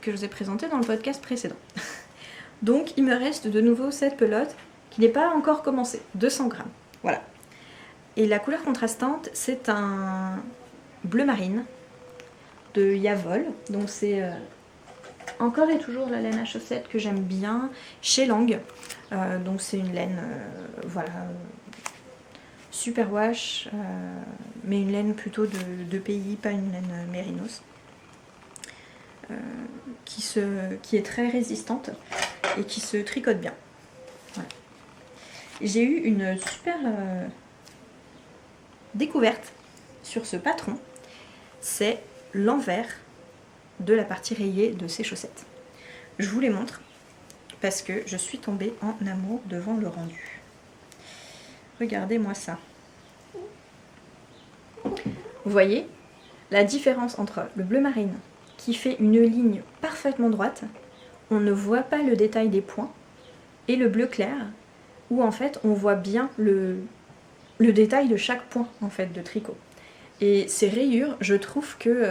que je vous ai présenté dans le podcast précédent. Donc il me reste de nouveau cette pelote qui n'est pas encore commencée, 200 grammes. Voilà. Et la couleur contrastante, c'est un bleu marine de Yavol. Donc c'est encore et toujours la laine à chaussettes que j'aime bien chez Lang. Donc c'est une laine, voilà, super wash, mais une laine plutôt de pays, pas une laine mérinos. Qui est très résistante et qui se tricote bien. Voilà. J'ai eu une super découverte sur ce patron. C'est l'envers de la partie rayée de ces chaussettes. Je vous les montre parce que je suis tombée en amour devant le rendu. Regardez-moi ça. Vous voyez, la différence entre le bleu marine qui fait une ligne parfaitement droite, on ne voit pas le détail des points, et le bleu clair où en fait on voit bien le détail de chaque point en fait de tricot. Et ces rayures, je trouve que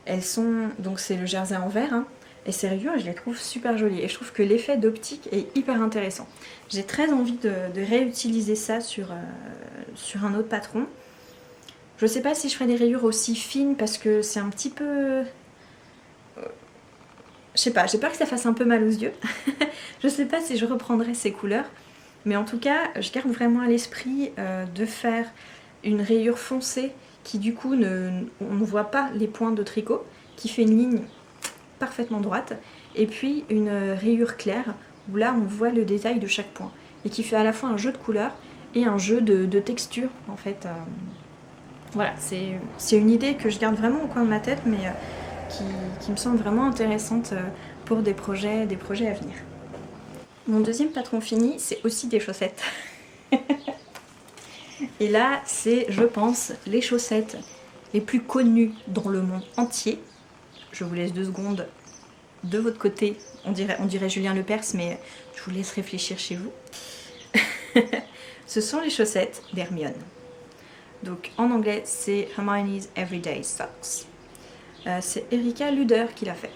elles sont, donc c'est le jersey en vert, hein, et ces rayures je les trouve super jolies et je trouve que l'effet d'optique est hyper intéressant. J'ai très envie de réutiliser ça sur un autre patron. Je sais pas si je ferai des rayures aussi fines parce que c'est un petit peu... Je sais pas, j'ai peur que ça fasse un peu mal aux yeux. Je sais pas si je reprendrai ces couleurs, mais en tout cas je garde vraiment à l'esprit de faire une rayure foncée qui du coup on ne voit pas les points de tricot, qui fait une ligne parfaitement droite, et puis une rayure claire où là on voit le détail de chaque point et qui fait à la fois un jeu de couleurs et un jeu de texture en fait. Voilà, c'est une idée que je garde vraiment au coin de ma tête, mais qui me semble vraiment intéressante pour des projets à venir. Mon deuxième patron fini, c'est aussi des chaussettes. Et là, c'est, je pense, les chaussettes les plus connues dans le monde entier. Je vous laisse 2 secondes de votre côté. On dirait Julien Lepers, mais je vous laisse réfléchir chez vous. Ce sont les chaussettes d'Hermione. Donc en anglais, c'est Hermione's Everyday Socks. C'est Erika Luder qui l'a fait.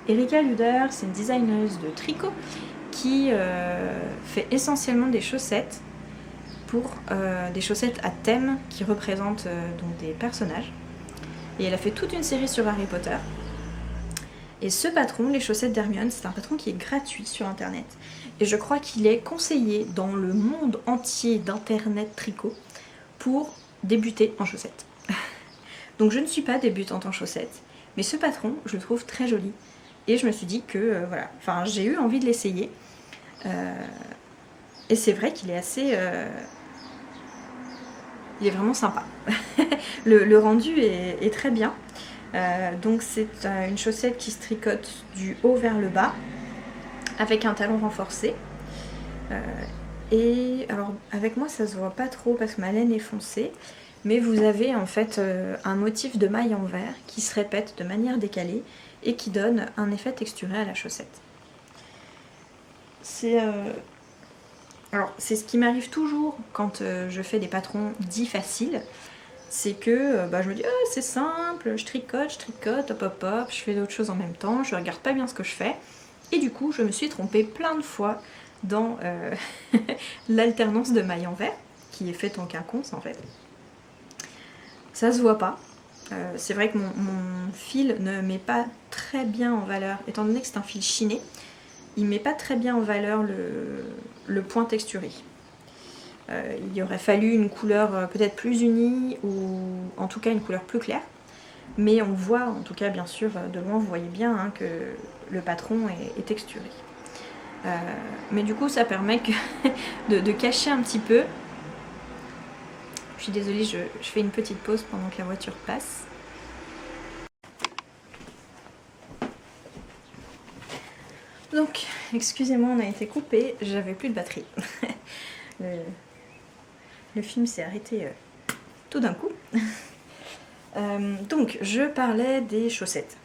Erika Luder, c'est une designeuse de tricot qui fait essentiellement des chaussettes pour des chaussettes à thème qui représentent donc des personnages. Et elle a fait toute une série sur Harry Potter. Et ce patron, les chaussettes d'Hermione, c'est un patron qui est gratuit sur internet. Et je crois qu'il est conseillé dans le monde entier d'internet tricot pour débuter en chaussettes. Donc je ne suis pas débutante en chaussettes, mais ce patron, je le trouve très joli. Et je me suis dit que, voilà, enfin j'ai eu envie de l'essayer. Et c'est vrai qu'il est assez... il est vraiment sympa. le rendu est très bien. Donc c'est une chaussette qui se tricote du haut vers le bas, avec un talon renforcé. Et alors avec moi ça se voit pas trop parce que ma laine est foncée, mais vous avez en fait un motif de maille en vert qui se répète de manière décalée et qui donne un effet texturé à la chaussette. C'est ce qui m'arrive toujours quand je fais des patrons dits faciles, c'est que je me dis oh, c'est simple, je tricote, hop hop hop, je fais d'autres choses en même temps, je regarde pas bien ce que je fais, et du coup je me suis trompée plein de fois dans l'alternance de mailles en vert, qui est faite en quinconce en fait. Ça se voit pas. C'est vrai que mon fil ne met pas très bien en valeur, étant donné que c'est un fil chiné, il met pas très bien en valeur le point texturé. Il y aurait fallu une couleur peut-être plus unie, ou en tout cas une couleur plus claire. Mais on voit, en tout cas bien sûr, de loin vous voyez bien hein, que le patron est texturé. Mais du coup ça permet de cacher un petit peu. Je suis désolée, je fais une petite pause pendant que la voiture passe. Donc, excusez-moi, on a été coupé, j'avais plus de batterie. Le film s'est arrêté tout d'un coup. Donc, je parlais des chaussettes.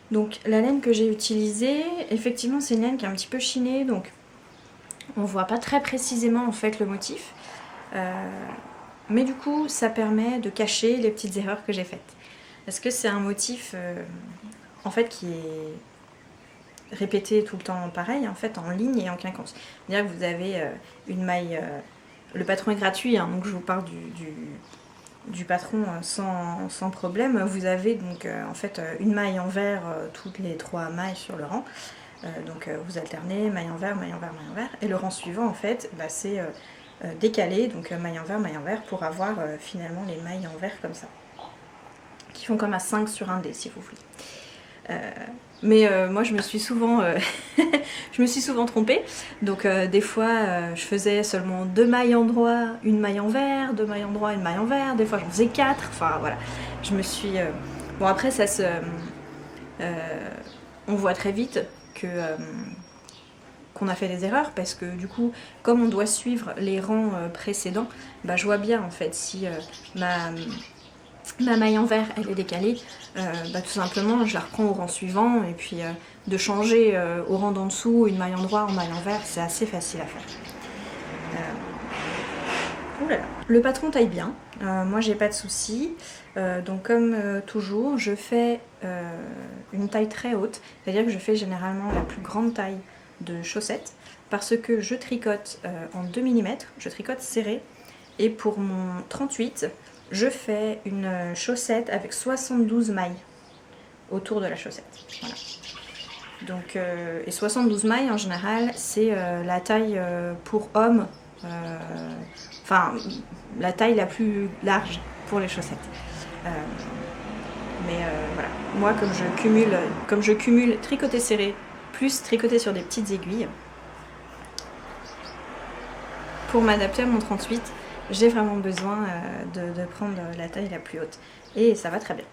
Donc, la laine que j'ai utilisée, effectivement, c'est une laine qui est un petit peu chinée, donc on voit pas très précisément en fait le motif. Mais du coup, ça permet de cacher les petites erreurs que j'ai faites. Parce que c'est un motif en fait qui est répété tout le temps pareil, en fait en ligne et en quinconce. C'est-à-dire que vous avez une maille, le patron est gratuit, hein, donc je vous parle du patron sans problème. Vous avez donc en fait une maille en vert toutes les 3 mailles sur le rang. Donc vous alternez maille en vert, maille en vert, maille en vert. Et le rang suivant en fait, c'est décalé, donc maille en vert pour avoir finalement les mailles en vert comme ça. Qui font comme à 5 sur un dé si vous voulez. Mais moi je me suis souvent trompée, donc des fois je faisais seulement 2 mailles en droit, une maille en vert, 2 mailles en droit, une maille en vert, des fois j'en faisais 4, enfin voilà, je me suis... Bon après ça se... on voit très vite que qu'on a fait des erreurs parce que du coup comme on doit suivre les rangs précédents, je vois bien en fait si ma maille en vert elle est décalée, tout simplement je la reprends au rang suivant et puis de changer au rang d'en dessous une maille en droit en maille en vert, c'est assez facile à faire. Ouh là là. Le patron taille bien, moi j'ai pas de soucis, donc comme toujours je fais une taille très haute, c'est à dire que je fais généralement la plus grande taille de chaussettes parce que je tricote en 2 mm, je tricote serré, et pour mon 38 je fais une chaussette avec 72 mailles autour de la chaussette. Voilà. Donc, et 72 mailles en général c'est la taille pour homme, enfin la taille la plus large pour les chaussettes. Voilà, moi comme je cumule tricoté serré plus tricoté sur des petites aiguilles, pour m'adapter à mon 38 j'ai vraiment besoin de prendre la taille la plus haute et ça va très bien.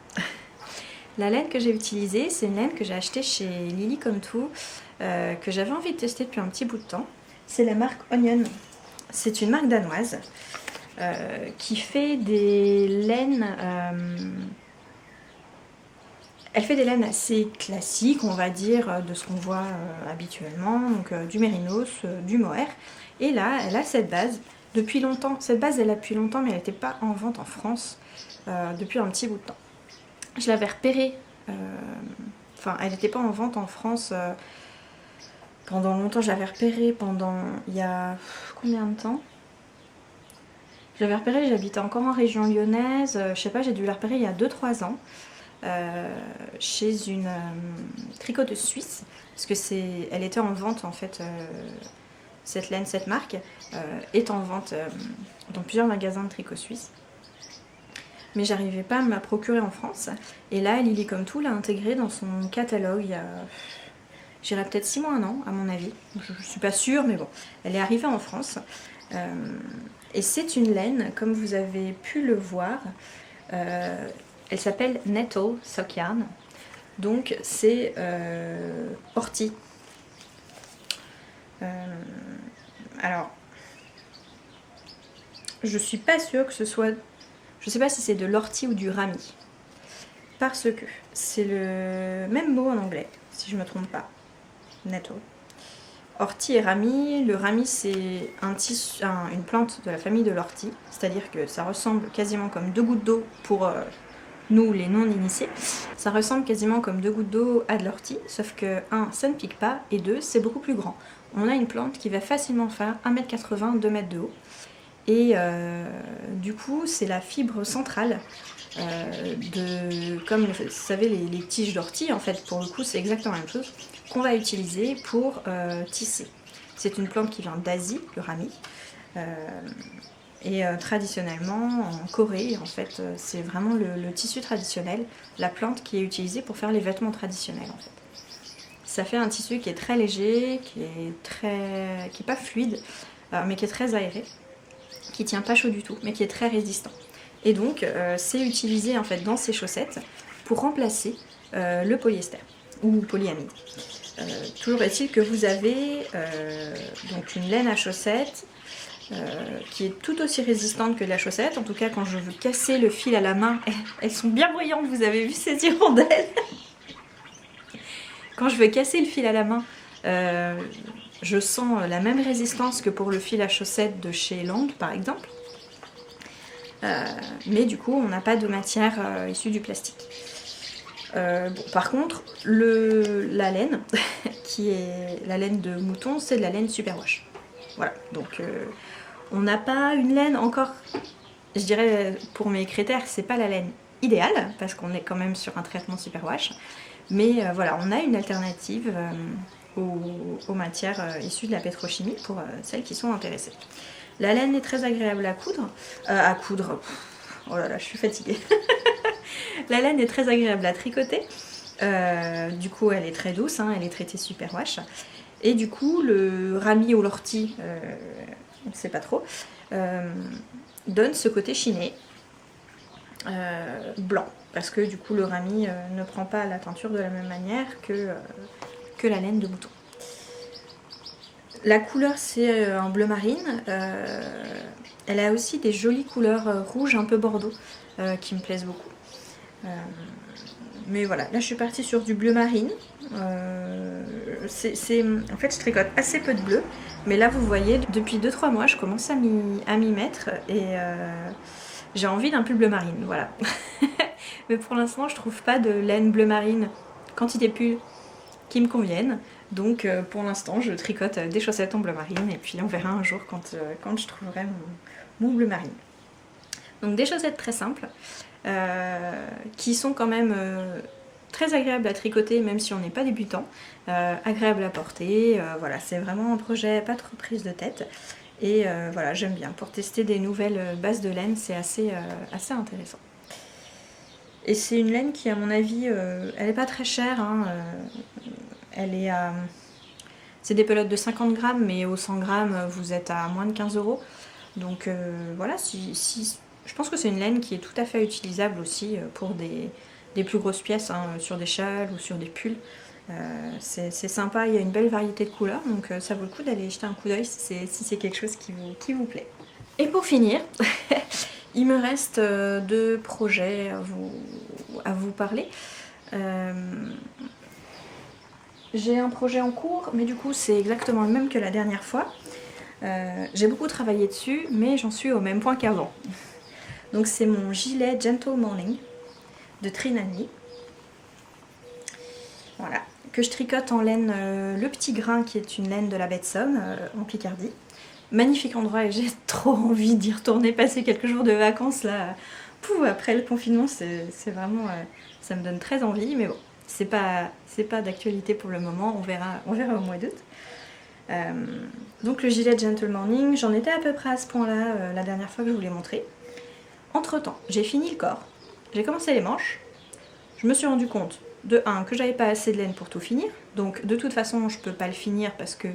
La laine que j'ai utilisée, c'est une laine que j'ai achetée chez Lily Comme Tout, que j'avais envie de tester depuis un petit bout de temps. C'est la marque Onion. C'est une marque danoise qui fait des laines. Elle fait des laines assez classiques, on va dire, de ce qu'on voit habituellement, donc du mérinos, du mohair. Et là, elle a cette base depuis longtemps. Cette base, elle a depuis longtemps, mais elle n'était pas en vente en France depuis un petit bout de temps. Je l'avais repérée, enfin, elle n'était pas en vente en France pendant longtemps. Je l'avais repérée pendant, il y a combien de temps? Je l'avais repérée, j'habitais encore en région lyonnaise, je sais pas, j'ai dû la repérer il y a 2-3 ans. Chez une tricoteuse suisse, parce que elle était en vente en fait, cette laine, cette marque est en vente dans plusieurs magasins de tricot suisse, mais j'arrivais pas à me la procurer en France. Et là Lily Comme Tout l'a intégrée dans son catalogue il y a, j'irais peut-être 6 mois, 1 an à mon avis, je suis pas sûre, mais bon, elle est arrivée en France et c'est une laine, comme vous avez pu le voir, elle s'appelle Nettle Sock Yarn, donc c'est ortie. Alors, je suis pas sûre que ce soit, je sais pas si c'est de l'ortie ou du rami, parce que c'est le même mot en anglais, si je me trompe pas, Nettle. Ortie et rami, le rami c'est une plante de la famille de l'ortie, c'est-à-dire que ça ressemble quasiment comme 2 gouttes d'eau pour nous les non-initiés, ça ressemble quasiment comme 2 gouttes d'eau à de l'ortie, sauf que 1, ça ne pique pas, et 2, c'est beaucoup plus grand. On a une plante qui va facilement faire 1,80 m, 2 m de haut, et du coup c'est la fibre centrale comme vous savez les tiges d'ortie, en fait pour le coup c'est exactement la même chose, qu'on va utiliser pour tisser. C'est une plante qui vient d'Asie, le rami. Et traditionnellement, en Corée, en fait, c'est vraiment le tissu traditionnel, la plante qui est utilisée pour faire les vêtements traditionnels, en fait. Ça fait un tissu qui est très léger, qui est pas fluide, mais qui est très aéré, qui tient pas chaud du tout, mais qui est très résistant. Et donc, c'est utilisé en fait dans ces chaussettes pour remplacer le polyester ou polyamide. Toujours est-il que vous avez donc une laine à chaussettes qui est tout aussi résistante que la chaussette. En tout cas, quand je veux casser le fil à la main, elles sont bien brillantes, vous avez vu ces hirondelles. Quand je veux casser le fil à la main, je sens la même résistance que pour le fil à chaussettes de chez Lang, par exemple. Mais du coup, on n'a pas de matière issue du plastique. Bon, par contre, la laine, qui est la laine de mouton, c'est de la laine superwash. Voilà, donc on n'a pas une laine encore, je dirais pour mes critères, c'est pas la laine idéale, parce qu'on est quand même sur un traitement superwash, mais voilà, on a une alternative aux matières issues de la pétrochimie pour celles qui sont intéressées. La laine est très agréable à coudre, oh là là, je suis fatiguée. La laine est très agréable à tricoter, du coup elle est très douce, hein, elle est traitée superwash. Et du coup, le rami ou l'ortie, on ne sait pas trop, donne ce côté chiné, blanc. Parce que du coup, le rami ne prend pas la teinture de la même manière que la laine de mouton. La couleur, c'est un bleu marine. Elle a aussi des jolies couleurs rouges, un peu bordeaux. qui me plaisent beaucoup. Mais voilà, là je suis partie sur du bleu marine. En fait je tricote assez peu de bleu, mais là vous voyez, depuis 2-3 mois je commence à m'y mettre et j'ai envie d'un pull bleu marine, voilà. Mais pour l'instant je trouve pas de laine bleu marine, quantité pull, qui me conviennent. Donc pour l'instant je tricote des chaussettes en bleu marine et puis on verra un jour quand je trouverai mon bleu marine. Donc des chaussettes très simples, qui sont quand même très agréables à tricoter même si on n'est pas débutant, agréables à porter, voilà, c'est vraiment un projet pas trop prise de tête. Et voilà, j'aime bien. Pour tester des nouvelles bases de laine, c'est assez intéressant. Et c'est une laine qui, à mon avis, elle n'est pas très chère. Hein, elle est à... C'est des pelotes de 50 grammes, mais au 100 grammes, vous êtes à moins de 15 €. Donc voilà, je pense que c'est une laine qui est tout à fait utilisable aussi pour des plus grosses pièces, hein, sur des châles ou sur des pulls. C'est sympa, il y a une belle variété de couleurs, donc ça vaut le coup d'aller jeter un coup d'œil si c'est quelque chose qui vous plaît. Et pour finir, il me reste 2 projets à vous parler. J'ai un projet en cours, mais du coup c'est exactement le même que la dernière fois. J'ai beaucoup travaillé dessus, mais j'en suis au même point qu'avant. Donc c'est mon gilet Gentle Morning de Trinani. Voilà, que je tricote en laine Le Petit Grain, qui est une laine de la Baie de Somme, en Picardie. Magnifique endroit et j'ai trop envie d'y retourner, passer quelques jours de vacances là. Pouf, après le confinement, c'est vraiment... ça me donne très envie, mais bon, c'est pas d'actualité pour le moment, on verra au mois d'août. Donc le gilet Gentle Morning, j'en étais à peu près à ce point-là la dernière fois que je vous l'ai montré. Entre temps, j'ai fini le corps, j'ai commencé les manches, je me suis rendu compte, de 1, que j'avais pas assez de laine pour tout finir, donc de toute façon je peux pas le finir parce que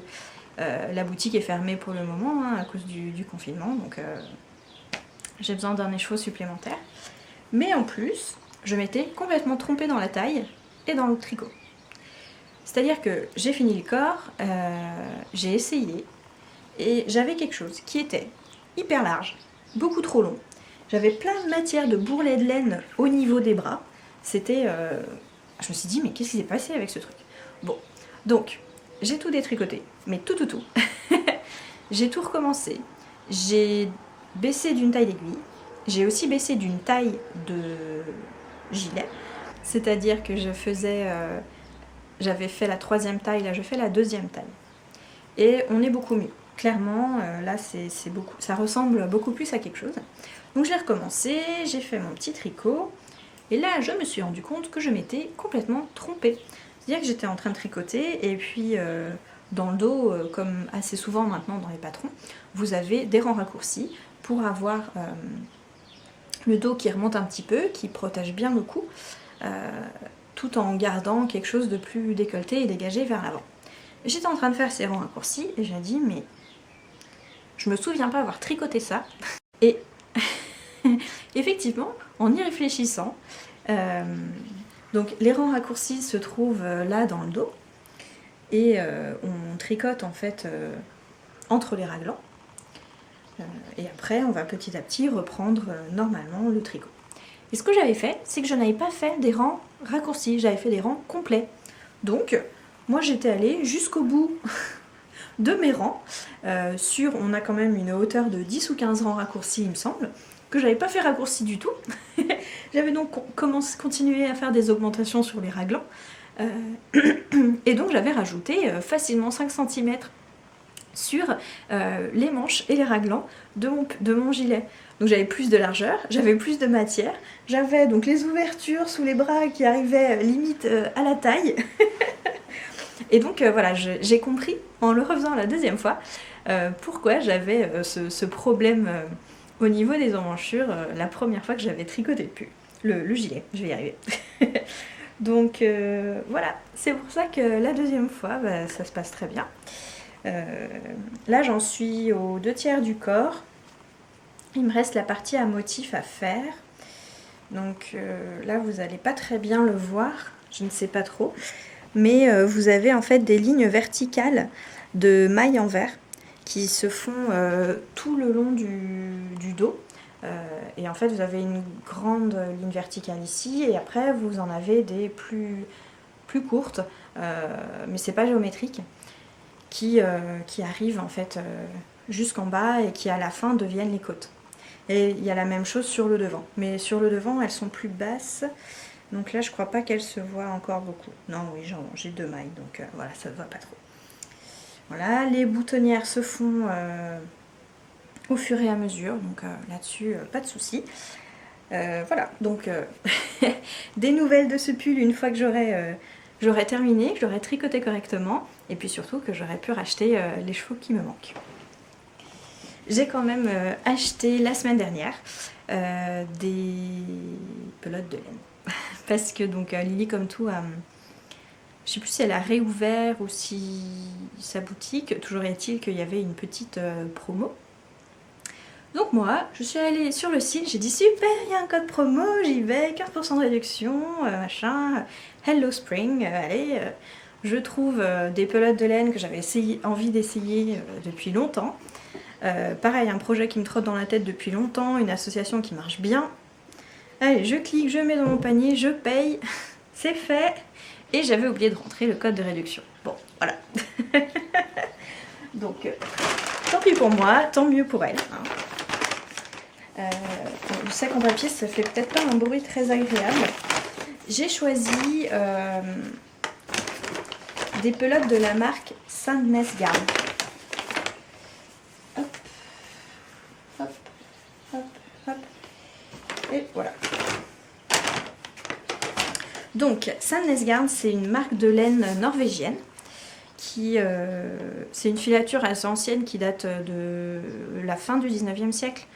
la boutique est fermée pour le moment, hein, à cause du confinement, donc j'ai besoin d'un écheveau supplémentaire. Mais en plus, je m'étais complètement trompée dans la taille et dans le tricot. C'est-à-dire que j'ai fini le corps, j'ai essayé, et j'avais quelque chose qui était hyper large, beaucoup trop long. J'avais plein de matière de bourrelet de laine au niveau des bras. C'était... je me suis dit, mais qu'est-ce qui s'est passé avec ce truc? Bon, donc, j'ai tout détricoté, mais tout. J'ai tout recommencé. J'ai baissé d'une taille d'aiguille. J'ai aussi baissé d'une taille de gilet. C'est-à-dire que je faisais... j'avais fait la 3e taille, là je fais la 2e taille. Et on est beaucoup mieux. Clairement, là c'est beaucoup, ça ressemble beaucoup plus à quelque chose. Donc j'ai recommencé, j'ai fait mon petit tricot. Et là je me suis rendu compte que je m'étais complètement trompée. C'est-à-dire que j'étais en train de tricoter et puis dans le dos, comme assez souvent maintenant dans les patrons, vous avez des rangs raccourcis pour avoir le dos qui remonte un petit peu, qui protège bien le cou, tout en gardant quelque chose de plus décolleté et dégagé vers l'avant. J'étais en train de faire ces rangs raccourcis et j'ai dit mais je me souviens pas avoir tricoté ça. Et effectivement, en y réfléchissant, donc les rangs raccourcis se trouvent là dans le dos et on tricote en fait entre les raglans. Et après on va petit à petit reprendre normalement le tricot. Et ce que j'avais fait, c'est que je n'avais pas fait des rangs raccourcis, j'avais fait des rangs complets. Donc moi j'étais allée jusqu'au bout de mes rangs, on a quand même une hauteur de 10 ou 15 rangs raccourcis il me semble, que j'avais pas fait raccourci du tout. J'avais donc continué à faire des augmentations sur les raglans, et donc j'avais rajouté facilement 5 cm sur les manches et les raglans de mon gilet. Donc j'avais plus de largeur, j'avais plus de matière, j'avais donc les ouvertures sous les bras qui arrivaient limite à la taille. Et donc voilà, j'ai compris en le refaisant la 2e fois pourquoi j'avais ce problème au niveau des emmanchures la première fois que j'avais tricoté le gilet, je vais y arriver. Donc voilà, c'est pour ça que la 2e fois, ça se passe très bien. Là j'en suis aux 2/3 du corps. Il me reste la partie à motif à faire. Donc là vous n'allez pas très bien le voir, je ne sais pas trop. Mais vous avez en fait des lignes verticales de mailles en verre qui se font tout le long du dos. Et en fait vous avez une grande ligne verticale ici et après vous en avez des plus courtes, mais c'est pas géométrique, qui arrivent en fait jusqu'en bas et qui à la fin deviennent les côtes. Et il y a la même chose sur le devant, mais sur le devant elles sont plus basses, donc là je crois pas qu'elles se voient encore beaucoup. Non, oui, j'ai 2 mailles, donc voilà, ça se voit pas trop. Voilà, les boutonnières se font au fur et à mesure, donc là-dessus pas de souci. Voilà, donc des nouvelles de ce pull une fois que j'aurai terminé, que j'aurai tricoté correctement, et puis surtout que j'aurai pu racheter les chevaux qui me manquent. J'ai quand même acheté la semaine dernière des pelotes de laine. Parce que donc Lily comme tout, je sais plus si elle a réouvert ou si sa boutique, toujours est-il qu'il y avait une petite promo. Donc moi, je suis allée sur le site, j'ai dit super, il y a un code promo, j'y vais, 15% de réduction, machin, Hello Spring, allez, je trouve des pelotes de laine que j'avais envie d'essayer depuis longtemps. Pareil, un projet qui me trotte dans la tête depuis longtemps, une association qui marche bien. Allez, je clique, je mets dans mon panier, je paye, c'est fait. Et j'avais oublié de rentrer le code de réduction. Bon, voilà. Donc, tant pis pour moi, tant mieux pour elle. Le sac en papier, ça fait peut-être pas un bruit très agréable. J'ai choisi des pelotes de la marque Sandnesgarn. Hop, hop, hop, hop. Et voilà. Donc, Sandnesgarn, c'est une marque de laine norvégienne. C'est une filature assez ancienne qui date de la fin du 19e siècle.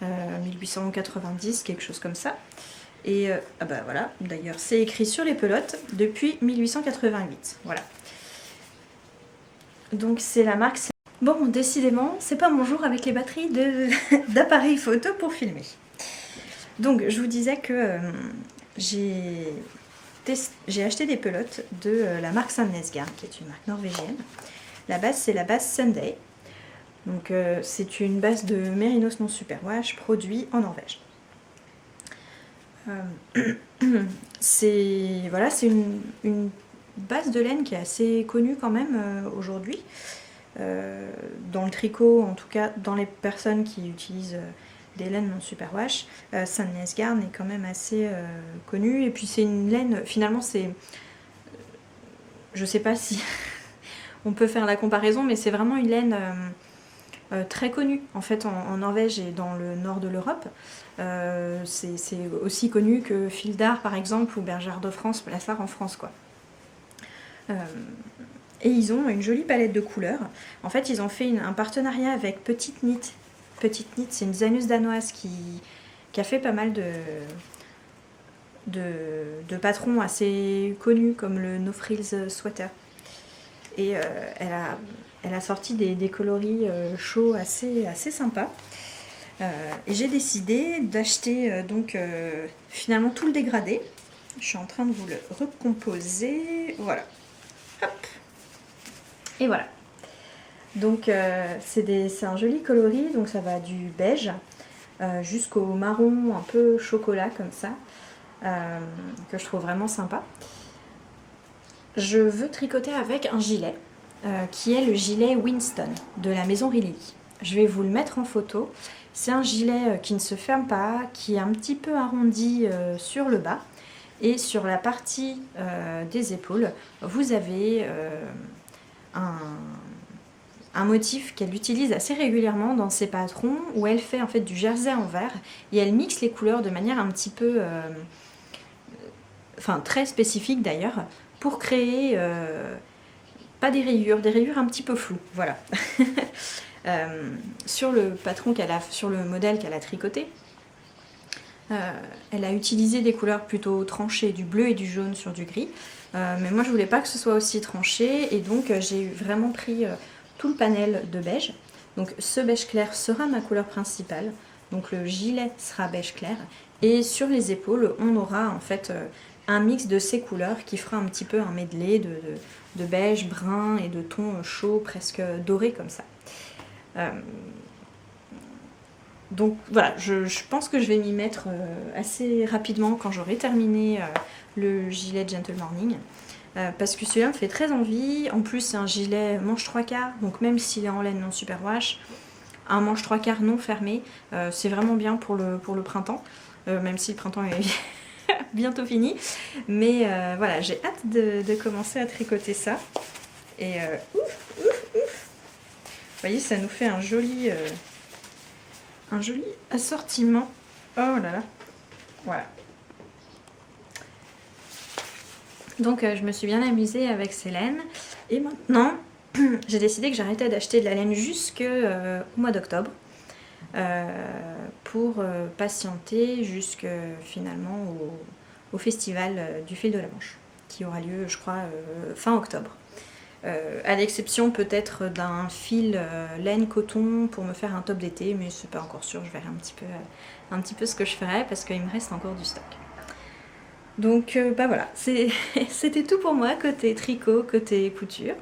1890, quelque chose comme ça. Et ah bah voilà, d'ailleurs c'est écrit sur les pelotes depuis 1888. Voilà. Donc c'est la marque. Bon, décidément, c'est pas mon jour avec les batteries d'appareils photo pour filmer. Donc je vous disais que j'ai acheté des pelotes de la marque Sandnesgarn, qui est une marque norvégienne. La base, c'est la base Sunday. Donc c'est une base de Mérinos non superwash produit en Norvège. C'est une base de laine qui est assez connue quand même aujourd'hui. Dans le tricot, en tout cas dans les personnes qui utilisent des laines non superwash, Sandnesgarn est quand même assez connue. Et puis c'est une laine, finalement c'est... je sais pas si on peut faire la comparaison, mais c'est vraiment une laine... très connue en fait en Norvège et dans le nord de l'Europe. C'est aussi connu que Fil d'Art par exemple ou Bergère de France, Plassard en France quoi. Et ils ont une jolie palette de couleurs. En fait ils ont fait un partenariat avec Petite Knit. Petite Knit, c'est une designeuse danoise qui a fait pas mal de patrons assez connus comme le No Frills Sweater. Et elle a sorti des coloris chauds assez sympas. Et j'ai décidé d'acheter finalement tout le dégradé. Je suis en train de vous le recomposer. Voilà. Hop. Et voilà. Donc c'est un joli coloris. Donc ça va du beige jusqu'au marron un peu chocolat comme ça. Que je trouve vraiment sympa. Je veux tricoter avec un gilet. Qui est le gilet Winston de la maison Riley. Je vais vous le mettre en photo. C'est un gilet qui ne se ferme pas, qui est un petit peu arrondi sur le bas. Et sur la partie des épaules, vous avez un motif qu'elle utilise assez régulièrement dans ses patrons, où elle fait en fait du jersey en vert et elle mixe les couleurs de manière un petit peu... très spécifique d'ailleurs, pour créer... pas des rayures un petit peu floues, voilà. Sur le patron sur le modèle qu'elle a tricoté, elle a utilisé des couleurs plutôt tranchées, du bleu et du jaune sur du gris. Mais moi je voulais pas que ce soit aussi tranché et donc j'ai vraiment pris tout le panel de beige. Donc ce beige clair sera ma couleur principale, donc le gilet sera beige clair et sur les épaules on aura en fait un mix de ces couleurs qui fera un petit peu un medley de beige, brun et de tons chauds presque dorés comme ça. Donc voilà, je pense que je vais m'y mettre assez rapidement quand j'aurai terminé le gilet Gentle Morning. Parce que celui-là me fait très envie. En plus, c'est un gilet manche 3/4, donc même s'il est en laine non superwash, un manche 3/4 non fermé, c'est vraiment bien pour le printemps, même si le printemps est bientôt fini. Mais voilà, j'ai hâte de commencer à tricoter ça. Et ouf, ouf, ouf. Vous voyez, ça nous fait un joli assortiment. Oh là là, voilà. Donc je me suis bien amusée avec ces laines. Et maintenant, j'ai décidé que j'arrêtais d'acheter de la laine jusqu'au mois d'octobre. Pour patienter jusque finalement au festival du fil de la Manche, qui aura lieu, je crois, fin octobre. À l'exception peut-être d'un fil laine coton pour me faire un top d'été, mais c'est pas encore sûr, je verrai un petit peu ce que je ferai parce qu'il me reste encore du stock. Donc bah voilà, c'était tout pour moi côté tricot, côté couture.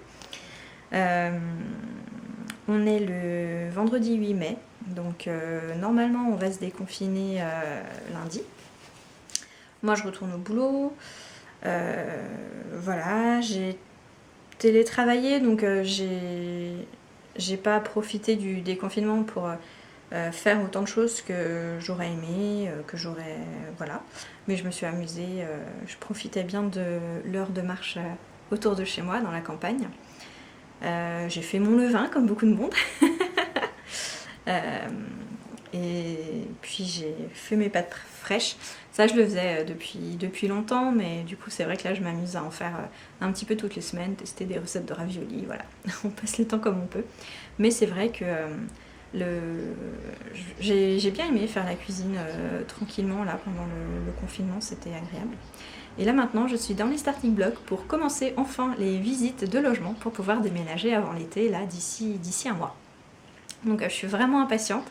On est le vendredi 8 mai, donc normalement on va se déconfiner lundi. Moi je retourne au boulot, voilà, j'ai télétravaillé, donc j'ai pas profité du déconfinement pour faire autant de choses que j'aurais aimé, voilà. Mais je me suis amusée, je profitais bien de l'heure de marche autour de chez moi, dans la campagne. J'ai fait mon levain comme beaucoup de monde. Et puis j'ai fait mes pâtes fraîches. Ça je le faisais depuis longtemps, mais du coup c'est vrai que là je m'amuse à en faire un petit peu toutes les semaines, tester des recettes de raviolis, voilà. On passe le temps comme on peut. Mais c'est vrai que j'ai bien aimé faire la cuisine tranquillement là pendant le confinement, c'était agréable. Et là maintenant je suis dans les starting blocks pour commencer enfin les visites de logement pour pouvoir déménager avant l'été, là d'ici un mois. Donc je suis vraiment impatiente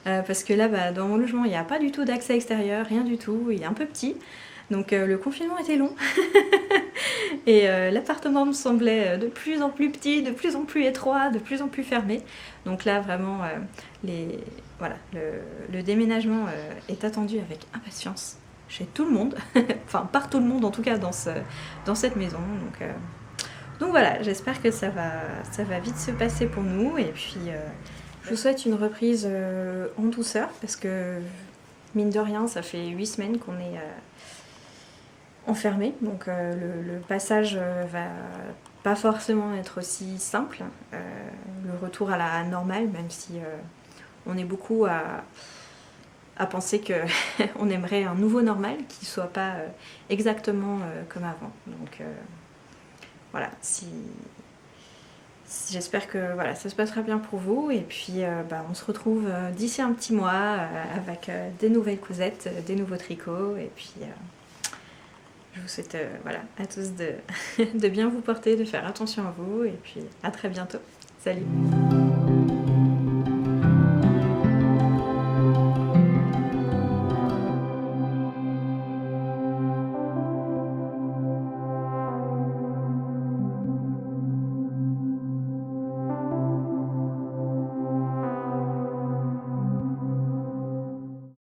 parce que là bah, dans mon logement il n'y a pas du tout d'accès extérieur, rien du tout, il est un peu petit. Donc le confinement était long et l'appartement me semblait de plus en plus petit, de plus en plus étroit, de plus en plus fermé. Donc là vraiment le déménagement est attendu avec impatience chez tout le monde, enfin par tout le monde en tout cas dans cette maison. Donc voilà, j'espère que ça va vite se passer pour nous et puis je vous souhaite une reprise en douceur parce que mine de rien ça fait 8 semaines qu'on est enfermé, donc le passage va pas forcément être aussi simple, le retour à la normale, même si on est beaucoup à penser qu'on aimerait un nouveau normal qui soit pas exactement comme avant. Donc voilà, j'espère que voilà, ça se passera bien pour vous et puis on se retrouve d'ici un petit mois avec des nouvelles cousettes, des nouveaux tricots et puis je vous souhaite voilà, à tous de bien vous porter, de faire attention à vous et puis à très bientôt. Salut!